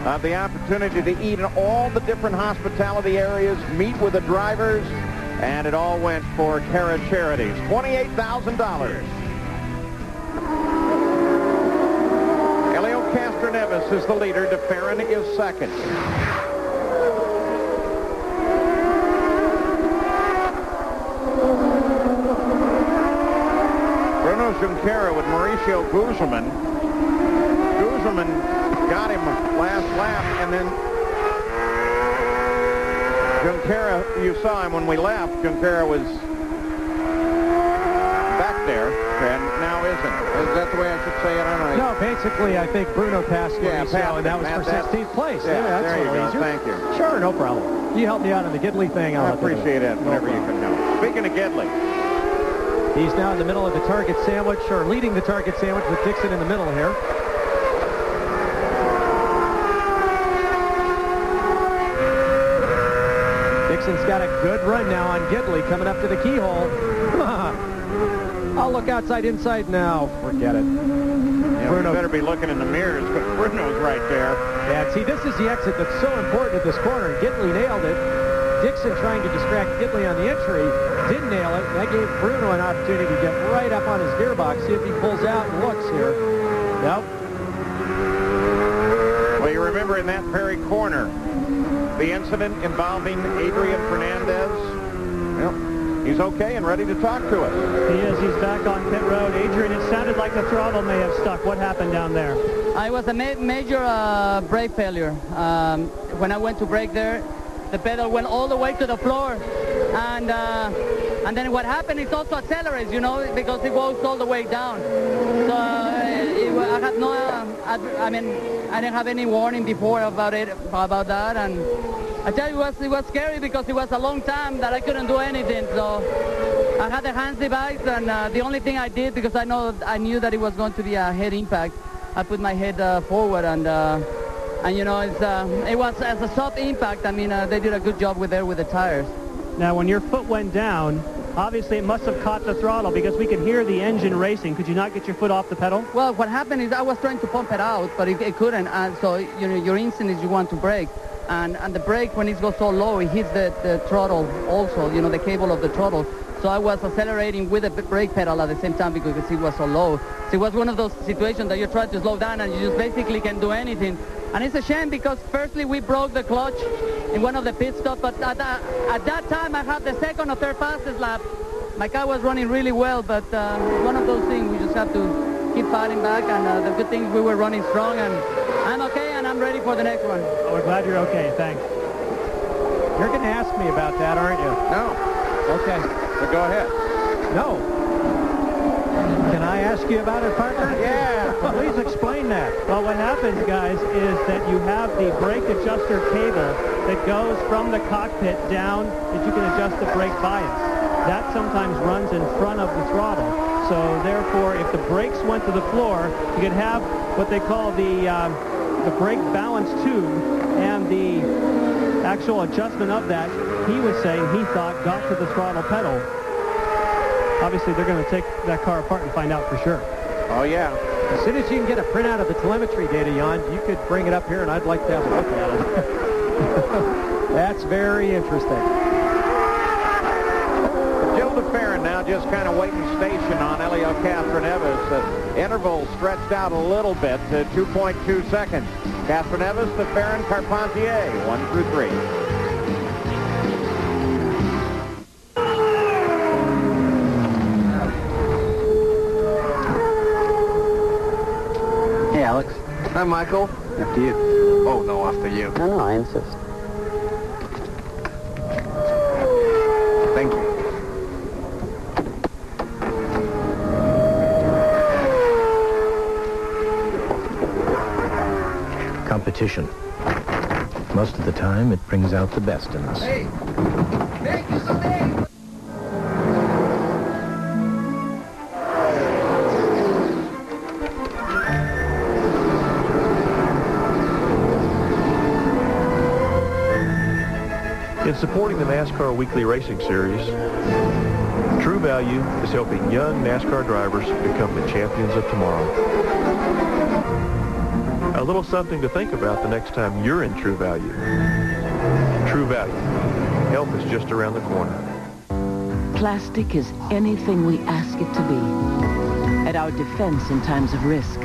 of the opportunity to eat in all the different hospitality areas, meet with the drivers, and it all went for Kara Charities. $28,000. Elio Castroneves is the leader. DeFerrin is second. Bruno Junqueira with Mauricio Guzman. Guzman got him last lap, and then Junqueira, you saw him when we left. Junqueira was back there, and now isn't. Is that the way I should say it? I don't know. No, basically, I think Bruno passed Mauricio, and that was for 16th place. Yeah, that's there you go. easier. Thank you. Sure, no problem. You help me out on the Gidley thing. I appreciate it whenever you can help. Speaking of Gidley. He's now in the middle of the target sandwich, or leading the target sandwich with Dixon in the middle here. Dixon's got a good run now on Gidley coming up to the keyhole. I'll look outside, inside now. Forget it. Yeah, Bruno better be looking in the mirrors, but Bruno's right there. Yeah, see, this is the exit that's so important at this corner. Gidley nailed it. Dixon trying to distract Gidley on the entry. Didn't nail it. That gave Bruno an opportunity to get right up on his gearbox, see if he pulls out and looks here. Nope. Well, you remember in that very corner, the incident involving Adrian Fernandez? Well, he's okay and ready to talk to us. He is. He's back on pit road. Adrian, it sounded like the throttle may have stuck. What happened down there? It was a major brake failure. When I went to brake there, the pedal went all the way to the floor. And then what happened is also accelerates, you know, because it goes all the way down. So I had no, I mean, I didn't have any warning before about that. And I tell you, it was scary because it was a long time that I couldn't do anything. So I had the hands device, and the only thing I did, because I knew that it was going to be a head impact, I put my head forward, and you know, it was as a soft impact. I mean, they did a good job with the tires. Now, when your foot went down, obviously it must have caught the throttle because we could hear the engine racing. Could you not get your foot off the pedal? Well, what happened is I was trying to pump it out, but it couldn't. And so, you know, your instinct is you want to brake. And the brake, when it goes so low, it hits the throttle also, you know, the cable of the throttle. So I was accelerating with the brake pedal at the same time because it was so low. So it was one of those situations that you try to slow down and you just basically can't do anything. And it's a shame because firstly we broke the clutch in one of the pit stops, but at that time I had the second or third fastest lap. My car was running really well, but one of those things we just have to keep fighting back, and the good thing is we were running strong, and I'm okay and I'm ready for the next one. Oh, we're glad you're okay, thanks. You're going to ask me about that, aren't you? No. Okay. So go ahead. No. Can I ask you about it, partner? Yeah. Please explain that. Well, what happens, guys, is that you have the brake adjuster cable that goes from the cockpit down that you can adjust the brake bias. That sometimes runs in front of the throttle. So therefore, if the brakes went to the floor, you could have what they call the the brake balance tube and the actual adjustment of that, he was saying he thought got to the throttle pedal. Obviously, they're going to take that car apart and find out for sure. Oh, yeah. As soon as you can get a printout of the telemetry data, Jan, you could bring it up here, and I'd like to have a look at it. That's very interesting. Jill DeFerrin now just kind of waiting station on Elio Castroneves. The interval stretched out a little bit to 2.2 seconds. Castroneves, DeFerrin, Carpentier, 1 through 3. Alex. Hi, Michael. After you. Oh, no, after you. No, I insist. Thank you. Competition. Most of the time, it brings out the best in us. Hey, thank you so much. In supporting the NASCAR Weekly Racing Series, True Value is helping young NASCAR drivers become the champions of tomorrow. A little something to think about the next time you're in True Value. True Value. Help is just around the corner. Plastic is anything we ask it to be. At our defense in times of risk.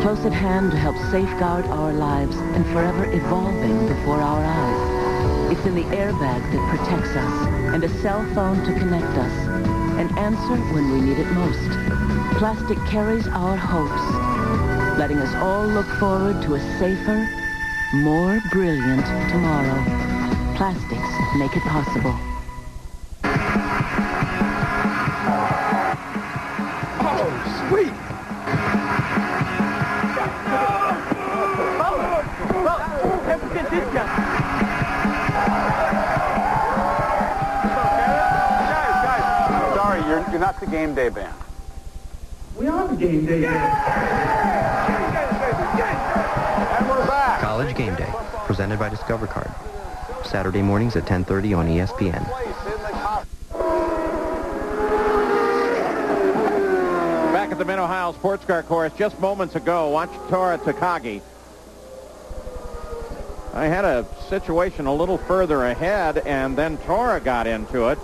Close at hand to help safeguard our lives and forever evolving before our eyes. It's in the airbag that protects us and a cell phone to connect us. An answer when we need it most. Plastic carries our hopes, letting us all look forward to a safer, more brilliant tomorrow. Plastics make it possible. Oh, sweet. You're not the game day band. We are the game day band. And we're back. College Game Day, presented by Discover Card. Saturday mornings at 10:30 on ESPN. Back at the Mid-Ohio Sports Car Course just moments ago, watch Tora Takagi. I had a situation a little further ahead, and then Tora got into it.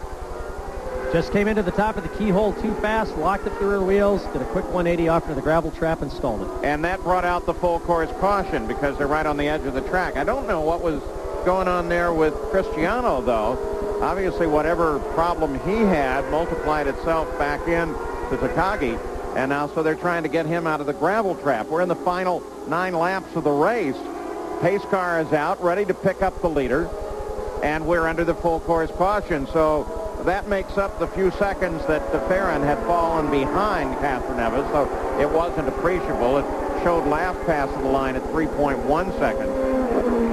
Just came into the top of the keyhole too fast, locked up the rear wheels, did a quick 180 off into the gravel trap and stalled it. And that brought out the full course caution because they're right on the edge of the track. I don't know what was going on there with Cristiano, though. Obviously, whatever problem he had multiplied itself back in to Takagi. And now, so they're trying to get him out of the gravel trap. We're in the final 9 laps of the race. Pace car is out, ready to pick up the leader. And we're under the full course caution. So that makes up the few seconds that DeFerrin had fallen behind Castroneves, so it wasn't appreciable. It showed last pass of the line at 3.1 seconds,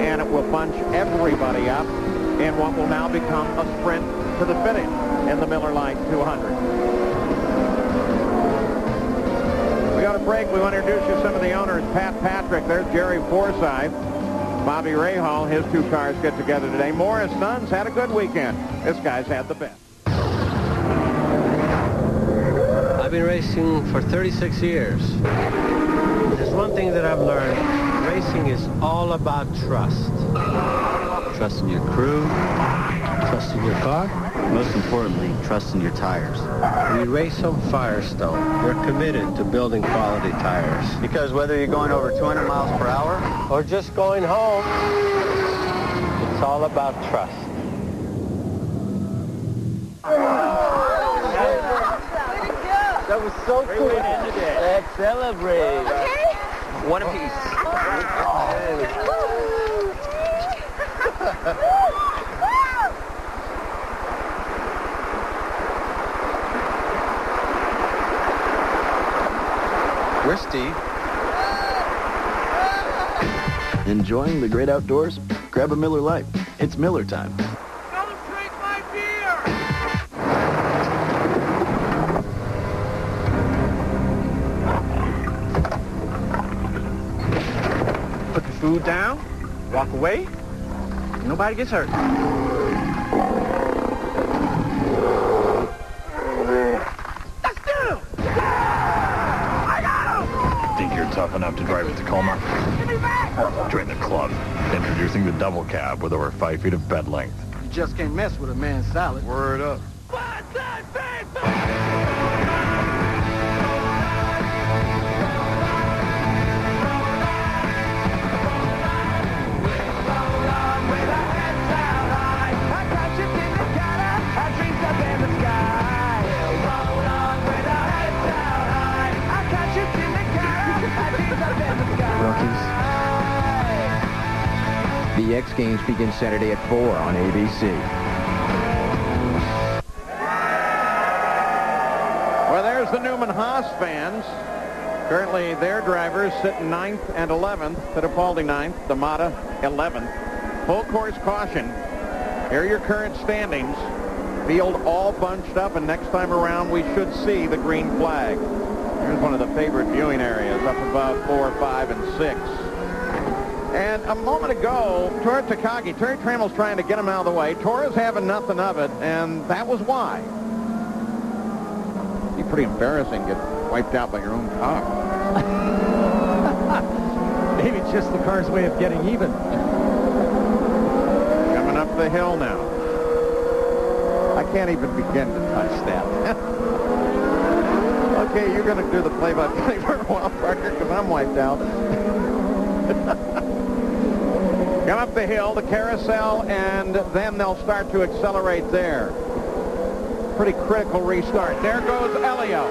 and it will bunch everybody up in what will now become a sprint to the finish in the Miller Lite 200. We got a break. We want to introduce you to some of the owners. Pat Patrick, there's Jerry Forsythe. Bobby Rahal, his 2 cars get together today. Morris Sons had a good weekend. This guy's had the best. I've been racing for 36 years. There's one thing that I've learned. Racing is all about trust. Trust in your crew, trust in your car, most importantly, trust in your tires. We race on Firestone. We're committed to building quality tires. Because whether you're going over 200 miles per hour Or just going home, it's all about trust. That was so cool. Let's celebrate. Okay. One apiece. Where's Steve? Enjoying the great outdoors? Grab a Miller Lite. It's Miller time. A Food down, walk away, nobody gets hurt. Tough enough to drive a Tacoma? Join the club. Introducing the double cab with over 5 feet of bed length. You just can't mess with a man's salad. Word up. The X Games begin Saturday at 4 on ABC. Well, there's the Newman Haas fans. Currently, their drivers sit in 9th and 11th. Fittipaldi 9th, D'Amata 11th. Full course caution. Here are your current standings. Field all bunched up, and next time around, we should see the green flag. Here's one of the favorite viewing areas, up above 4, 5, and 6. And a moment ago, Tora Takagi, Terry Trammell's trying to get him out of the way. Tora's having nothing of it, and that was why. It'd be pretty embarrassing to get wiped out by your own car. Maybe it's just the car's way of getting even. Coming up the hill now. I can't even begin to touch that. Okay, you're going to do the play-by-play for a while, Parker, because I'm wiped out. Come up the hill, the carousel, and then they'll start to accelerate there. Pretty critical restart. There goes Elio.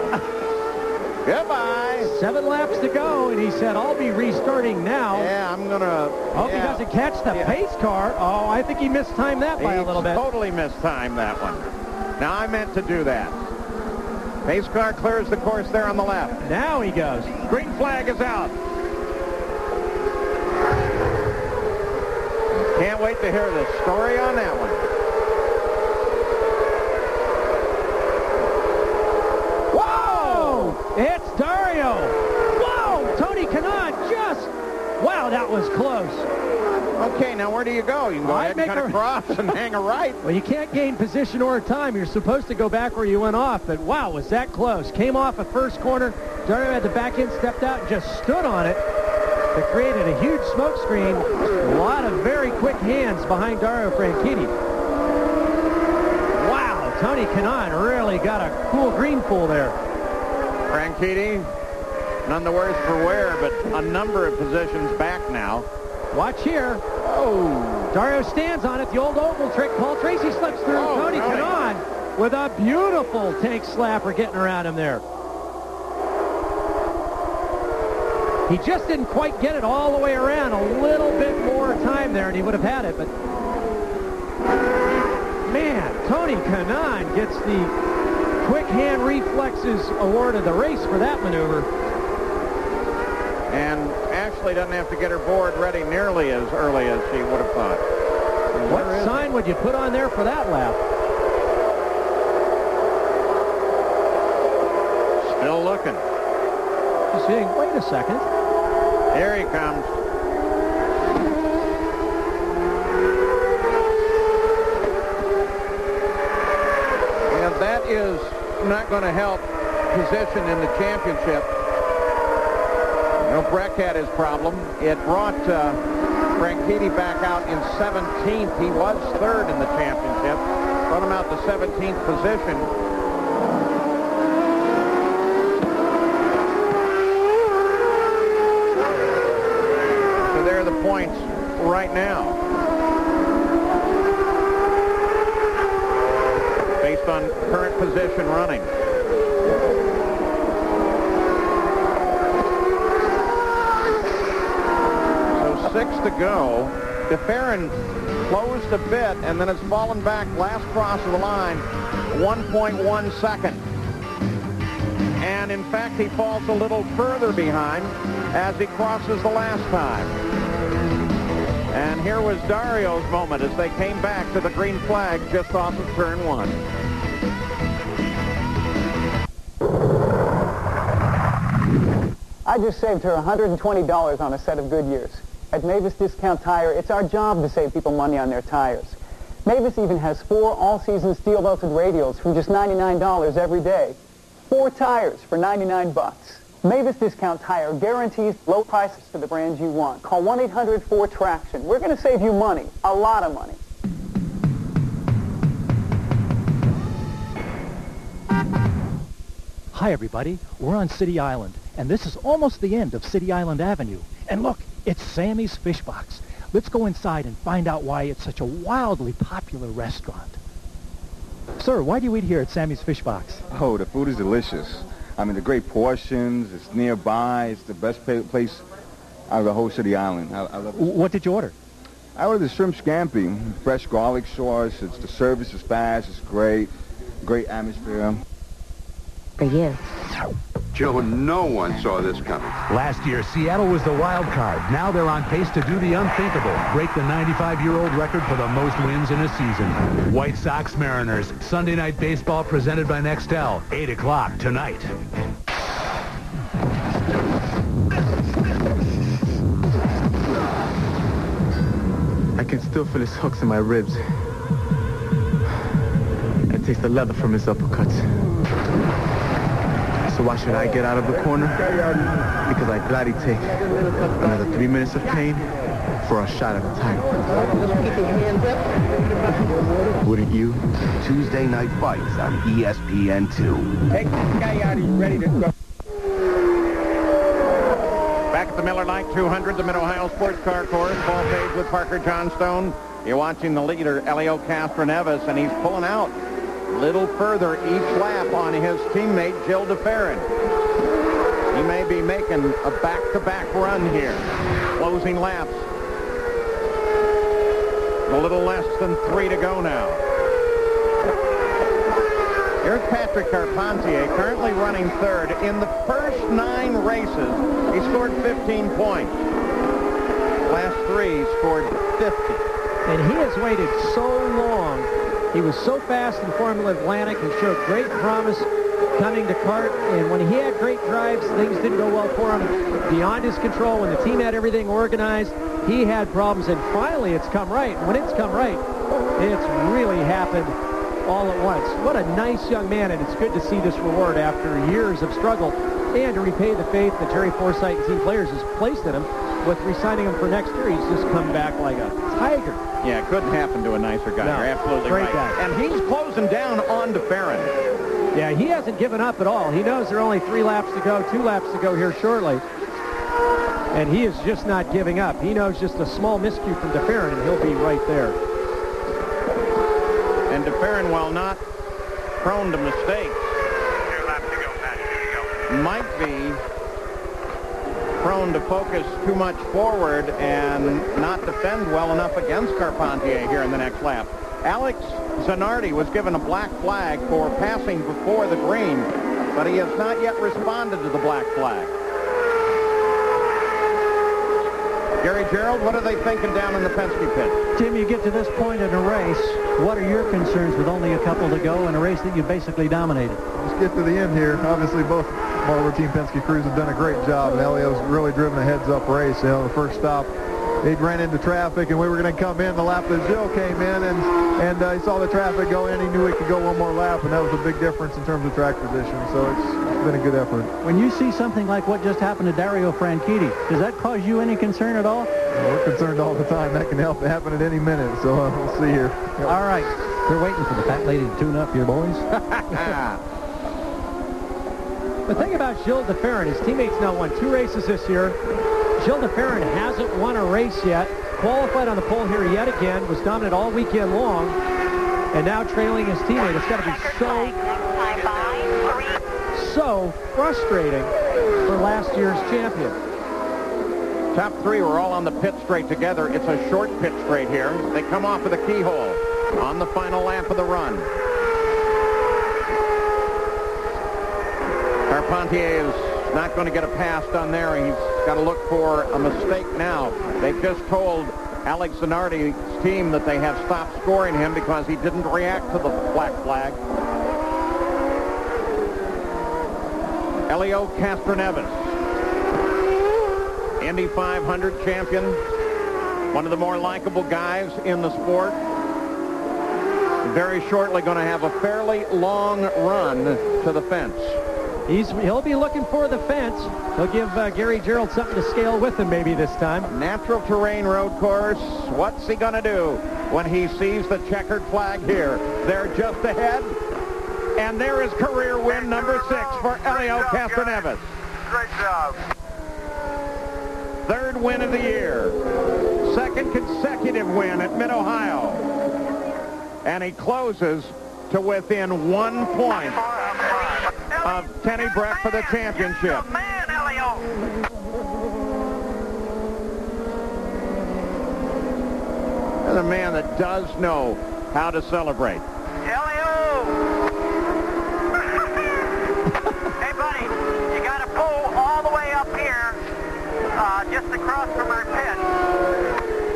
Goodbye. 7 laps to go, and he said, I'll be restarting now. Yeah, I'm going to... Hope he doesn't catch the pace car. Oh, I think he mistimed that by a little bit. Totally mistimed that one. Now, I meant to do that. Pace car clears the course there on the left. Now he goes. Green flag is out. Can't wait to hear the story on that one. Whoa! It's Dario. Whoa! Tony Kanaan just... Wow, that was close. Okay, now where do you go? You can go ahead and cut across and hang a right. Well, you can't gain position or time. You're supposed to go back where you went off, but wow, was that close. Came off a first corner. Dario had the back end, stepped out, and just stood on it. It created a huge smoke screen. A lot of very quick hands behind Dario Franchitti. Wow, Tony Kanaan really got a cool green pool there. Franchitti, none the worse for wear, but a number of positions back now. Watch here. Oh, Dario stands on it. The old oval trick. Paul Tracy slips through. Tony Kanaan with a beautiful tank slapper getting around him there. He just didn't quite get it all the way around. A little bit more time there, and he would have had it. But, man, Tony Kanaan gets the quick hand reflexes award of the race for that maneuver. And Ashley doesn't have to get her board ready nearly as early as she would have thought. What sign would you put on there for that lap? Still looking. Just saying, wait a second. Here he comes. And that is not going to help position in the championship. You know, Breck had his problem. It brought Franchitti back out in 17th. He was 3rd in the championship. Brought him out to 17th position. Points right now based on current position running. So 6 to go. DeFerrin closed a bit and then has fallen back last cross of the line 1.1 second. And in fact he falls a little further behind as he crosses the last time. And here was Dario's moment as they came back to the green flag just off of turn 1. I just saved her $120 on a set of Goodyears. At Mavis Discount Tire, it's our job to save people money on their tires. Mavis even has 4 all-season steel-belted radials for just $99 every day. 4 tires for 99 bucks. Mavis Discount Tire guarantees low prices for the brands you want. Call 1-800-4-TRACTION. We're going to save you money, a lot of money. Hi, everybody. We're on City Island, and this is almost the end of City Island Avenue. And look, it's Sammy's Fish Box. Let's go inside and find out why it's such a wildly popular restaurant. Sir, why do you eat here at Sammy's Fish Box? Oh, the food is delicious. I mean, the great portions, it's nearby, it's the best place out of the whole City Island. I love it. What did you order? I ordered the shrimp scampi, fresh garlic sauce. The service is fast, it's great atmosphere. For you. Joe, no one saw this coming. Last year, Seattle was the wild card. Now they're on pace to do the unthinkable, break the 95-year-old record for the most wins in a season. White Sox Mariners, Sunday Night Baseball presented by Nextel, 8 o'clock tonight. I can still feel his hooks in my ribs. I taste the leather from his uppercuts. So why should I get out of the corner? Because I'd gladly take another 3 minutes of pain for a shot at the title. Wouldn't you? Tuesday Night Fights on ESPN2. Take this guy out. He's ready to go. Back at the Miller Lite 200, the Mid-Ohio Sports Car Course. Ball page with Parker Johnstone. You're watching the leader, Elio Castroneves, and he's pulling out a little further each lap on his teammate, Gil DeFerrin. He may be making a back-to-back run here. Closing laps. A little less than 3 to go now. Here's Patrick Carpentier, currently running third. In the first 9 races, he scored 15 points. Last 3, he scored 50. And he has waited so long. He was so fast in Formula Atlantic and showed great promise coming to kart. And when he had great drives, things didn't go well for him. Beyond his control, when the team had everything organized, he had problems. And finally, it's come right. And when it's come right, it's really happened all at once. What a nice young man, and it's good to see this reward after years of struggle and to repay the faith that Jerry Forsythe and team players has placed in him with re-signing him for next year. He's just come back like a tiger. Yeah, it couldn't happen to a nicer guy. No, you're absolutely great right. guy. And he's closing down on DeFerrin. Yeah, he hasn't given up at all. He knows there are only 3 laps to go, 2 laps to go here shortly. And he is just not giving up. He knows just a small miscue from DeFerrin, and he'll be right there. And DeFerrin, while not prone to mistakes, might be prone to focus too much forward and not defend well enough against Carpentier here in the next lap. Alex Zanardi was given a black flag for passing before the green, but he has not yet responded to the black flag. Gary Gerald, what are they thinking down in the Penske pit? Tim, you get to this point in a race. What are your concerns with only a couple to go in a race that you basically dominated? Let's get to the end here. Obviously, both Marlboro Team Penske crews have done a great job, and Elio's really driven a heads-up race. You know, the first stop, he ran into traffic, and we were going to come in the lap that Gil came in, and he saw the traffic go in. He knew he could go one more lap, and that was a big difference in terms of track position. So it's been a good effort. When you see something like what just happened to Dario Franchitti, does that cause you any concern at all? We're concerned all the time. That can happen at any minute, so we'll see here. Yep. All right. They're waiting for the fat lady to tune up here, boys. The thing about Gil DeFerrin, his teammates now won 2 races this year. Gil DeFerrin hasn't won a race yet. Qualified on the pole here yet again. Was dominant all weekend long. And now trailing his teammate. It's got to be so frustrating for last year's champion. Top 3 were all on the pit straight together. It's a short pit straight here. They come off with a keyhole on the final lap of the run. Carpentier is not going to get a pass done there. He's got to look for a mistake now. They've just told Alex Zanardi's team that they have stopped scoring him because he didn't react to the black flag. Elio Castroneves, Indy 500 champion, One of the more likable guys in the sport. Very shortly going to have a fairly long run to the fence. He'll be looking for the fence. He'll give Gary Gerald something to scale with him maybe this time. Natural terrain road course. What's he going to do when he sees the checkered flag here? They're just ahead. And there is career win number 6 for Elio Castroneves. Great job. Third win of the year. Second consecutive win at Mid-Ohio. And he closes to within 1 point of Kenny Breck for the championship. Man, Elio. And a man that does know how to celebrate. Elio. Hey, buddy, you got to pull all the way up here, just across from our pit.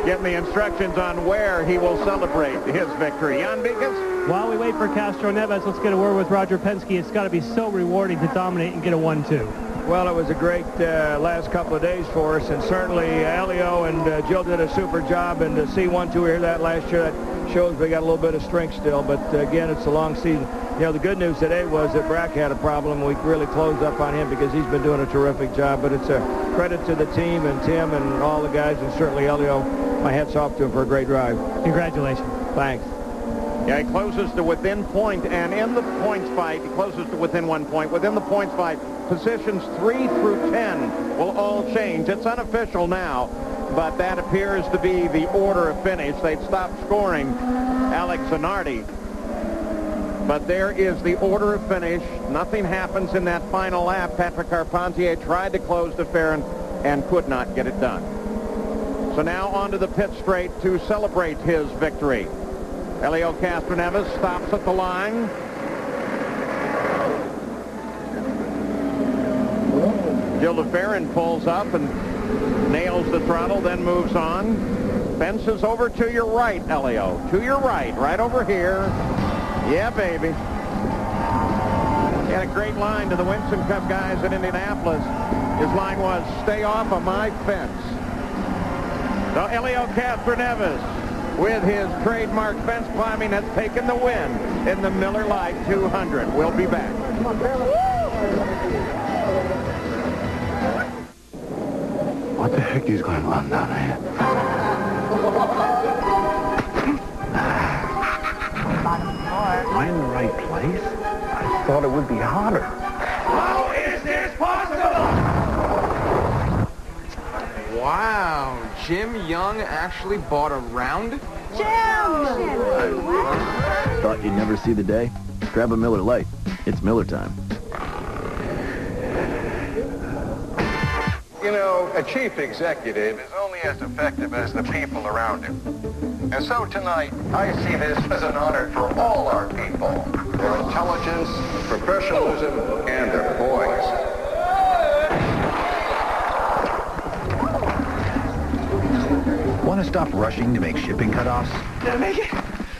Getting the instructions on where he will celebrate his victory. Jan Beekes? While we wait for Castroneves, let's get a word with Roger Penske. It's got to be so rewarding to dominate and get a 1-2. Well, it was a great last couple of days for us, and certainly Elio and Jill did a super job, and to see 1-2 here that last year, that shows we got a little bit of strength still, but again, it's a long season. You know, the good news today was that Brack had a problem. We really closed up on him because he's been doing a terrific job, but it's a credit to the team and Tim and all the guys, and certainly Elio. My hat's off to him for a great drive. Congratulations. Thanks. Yeah, he closes to within point, and in the points fight, he closes to within 1 point. Within the points fight, positions 3 through 10 will all change. It's unofficial now, but that appears to be the order of finish. They'd stopped scoring Alex Zanardi, but there is the order of finish. Nothing happens in that final lap. Patrick Carpentier tried to close the fair and could not get it done. So now onto the pit straight to celebrate his victory. Elio Castroneves stops at the line. Jill LeFerrin pulls up and nails the throttle, then moves on. Fences over to your right, Elio. To your right, right over here. Yeah, baby. He had a great line to the Winston Cup guys in Indianapolis. His line was, stay off of my fence. So Elio Castroneves, with his trademark fence climbing, has taken the win in the Miller Lite 200. We'll be back. What the heck is going on down there? Am I in the right place? I thought it would be hotter. How is this possible? Wow, Jim Young actually bought a round? Jim! Thought you'd never see the day? Grab a Miller Lite. It's Miller time. You know, a chief executive is only as effective as the people around him. And so tonight, I see this as an honor for all our people. Their intelligence, professionalism, and their poise. Want to stop rushing to make shipping cutoffs? Did I make it?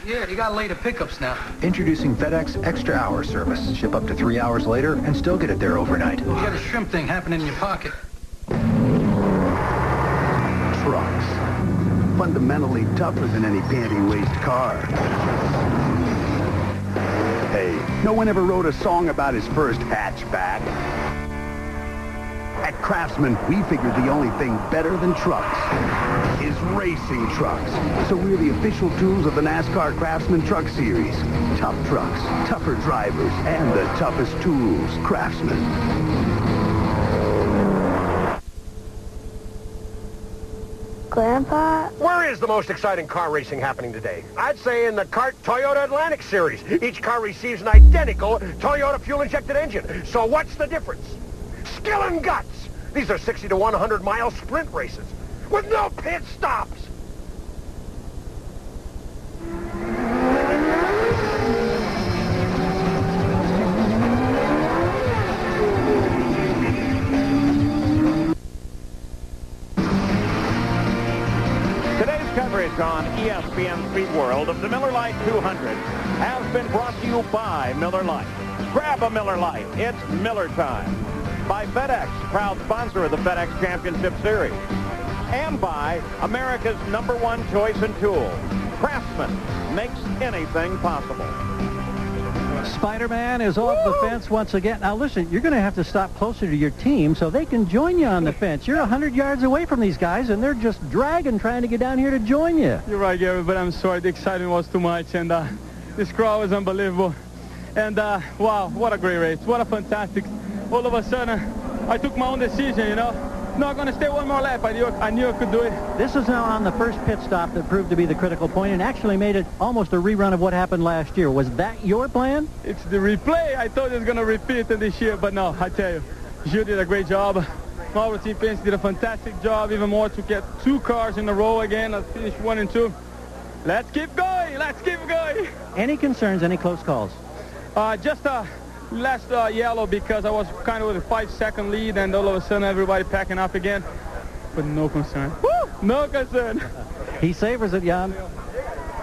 Yeah, you got later pickups now. Introducing FedEx Extra Hour service. Ship up to 3 hours later and still get it there overnight. You got a shrimp thing happening in your pocket. Trucks. Fundamentally tougher than any panty-waist car. Hey, no one ever wrote a song about his first hatchback. At Craftsman, we figured the only thing better than trucks is racing trucks. So we're the official tools of the NASCAR Craftsman Truck Series. Tough trucks, tougher drivers, and the toughest tools. Craftsman. Grandpa? Where is the most exciting car racing happening today? I'd say in the CART Toyota Atlantic Series. Each car receives an identical Toyota fuel-injected engine. So what's the difference? Skill and guts. These are 60 to 100-mile sprint races with no pit stops. Today's coverage on ESPN Speed World of the Miller Lite 200 has been brought to you by Miller Lite. Grab a Miller Lite. It's Miller time. By FedEx, proud sponsor of the FedEx Championship Series. and by America's #1 choice and tool. Craftsman makes anything possible. Spider-Man is off the fence once again. Now listen, you're going to have to stop closer to your team so they can join you on the fence. You're 100 yards away from these guys, and they're just dragging, trying to get down here to join you. You're right, Gary, but I'm sorry. The excitement was too much, and this crowd was unbelievable. And wow, what a great race. What a fantastic. All of a sudden, I took my own decision, you know. Not going to stay one more lap. I knew I could do it. This is now on the first pit stop that proved to be the critical point and actually made it almost a rerun of what happened last year. Was that your plan? It's the replay. I thought it was going to repeat it this year, but no, I tell you, Gilles did a great job. Our team Penske did a fantastic job, even more to get 2 cars in a row again. I finished 1 and 2. Let's keep going. Let's keep going. Any concerns, any close calls? Just last yellow because I was kind of with a 5-second lead, and all of a sudden everybody packing up again. But no concern. Woo! No concern. He savors it, Jan.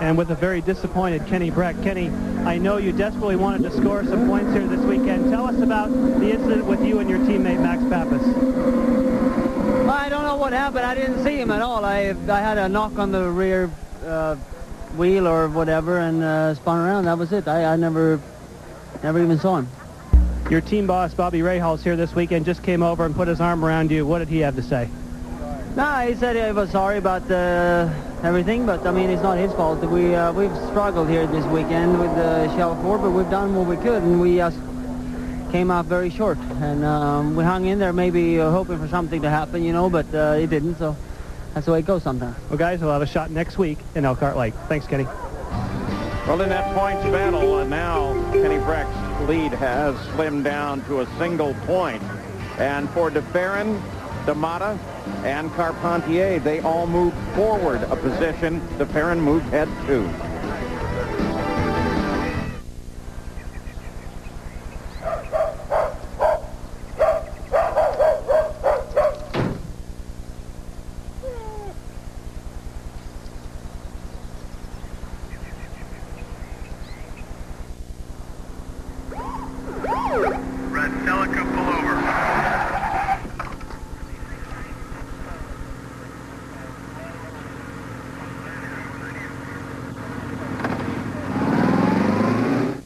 And with a very disappointed Kenny Breck. Kenny, I know you desperately wanted to score some points here this weekend. Tell us about the incident with you and your teammate Max Pappas. I don't know what happened. I didn't see him at all. I had a knock on the rear wheel or whatever and spun around. That was it. I never even saw him. Your team boss, Bobby Rahal, here this weekend, just came over and put his arm around you. What did he have to say? No, he said he was sorry about everything, but I mean, it's not his fault. We've struggled here this weekend with the Shell 4, but we've done what we could, and we came out very short. And we hung in there, maybe hoping for something to happen, you know, but it didn't, so that's the way it goes sometimes. Well, guys, we'll have a shot next week in Elkhart Lake. Thanks, Kenny. Well, in that points battle, now Kenny Breck's lead has slimmed down to a single point. And for DeFerrin, D'Amata, and Carpentier, they all moved forward a position. DeFerrin moved ahead 2.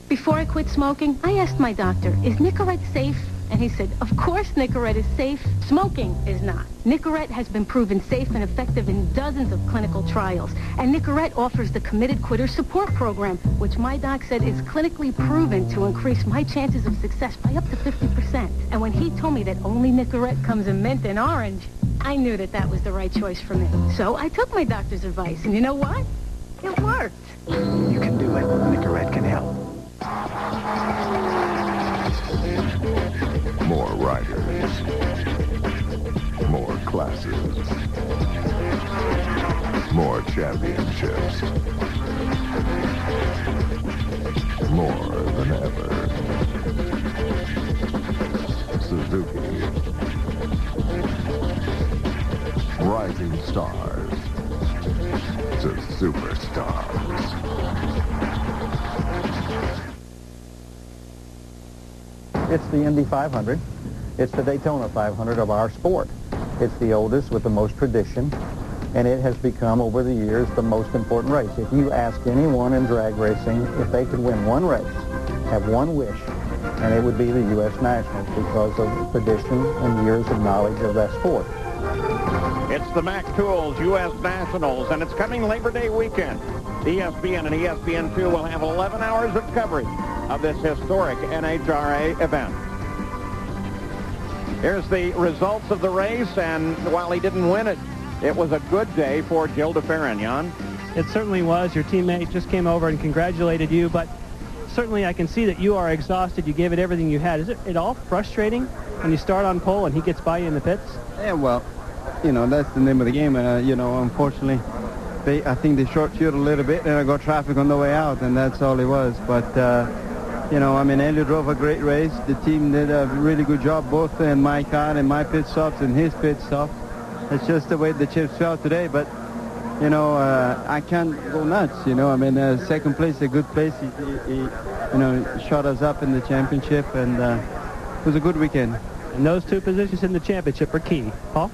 Before I quit smoking, I asked my doctor, is Nicorette safe? And he said, of course Nicorette is safe. Smoking is not. Nicorette has been proven safe and effective in dozens of clinical trials. And Nicorette offers the Committed Quitter Support Program, which my doc said is clinically proven to increase my chances of success by up to 50%. And when he told me that only Nicorette comes in mint and orange, I knew that that was the right choice for me. So I took my doctor's advice, and you know what? It worked. You can do it. Nicorette can help. More riders. More classes. More championships. More than ever. Suzuki. Rising stars to superstars. It's the Indy 500. It's the Daytona 500 of our sport. It's the oldest with the most tradition, and it has become, over the years, the most important race. If you ask anyone in drag racing if they could win one race, have one wish, and it would be the U.S. Nationals because of tradition and years of knowledge of that sport. It's the Mac Tools U.S. Nationals, and it's coming Labor Day weekend. ESPN and ESPN2 will have 11 hours of coverage of this historic NHRA event. Here's the results of the race, and while he didn't win it, it was a good day for Gilles DeFerrin, Jan. It certainly was. Your teammate just came over and congratulated you, but certainly I can see that you are exhausted. You gave it everything you had. Is it at all frustrating when you start on pole and he gets by you in the pits? Yeah, well, you know, that's the name of the game. You know, unfortunately, I think they short-shoot a little bit, and I got traffic on the way out, and that's all it was. But, you know, I mean, Elliot drove a great race. The team did a really good job, both in my car and my pit stops and his pit stop. It's just the way the chips fell today, but, you know, I can't go nuts, you know. I mean, second place, a good place. He you know, shot us up in the championship, and it was a good weekend. And those two positions in the championship are key. Paul?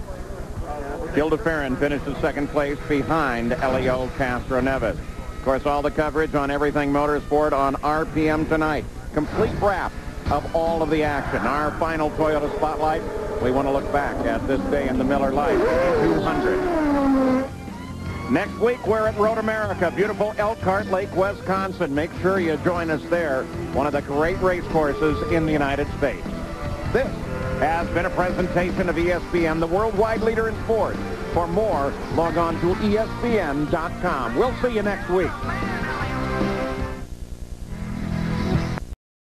Gilda finishes second place behind Elio Castroneves. Of course, all the coverage on Everything Motorsport on RPM tonight. Complete wrap of all of the action. Our final Toyota Spotlight, we want to look back at this day in the Miller Lite 200. Next week, we're at Road America, beautiful Elkhart Lake, Wisconsin. Make sure you join us there, one of the great race courses in the United States. This has been a presentation of ESPN, the worldwide leader in sports. For more, log on to ESPN.com. We'll see you next week.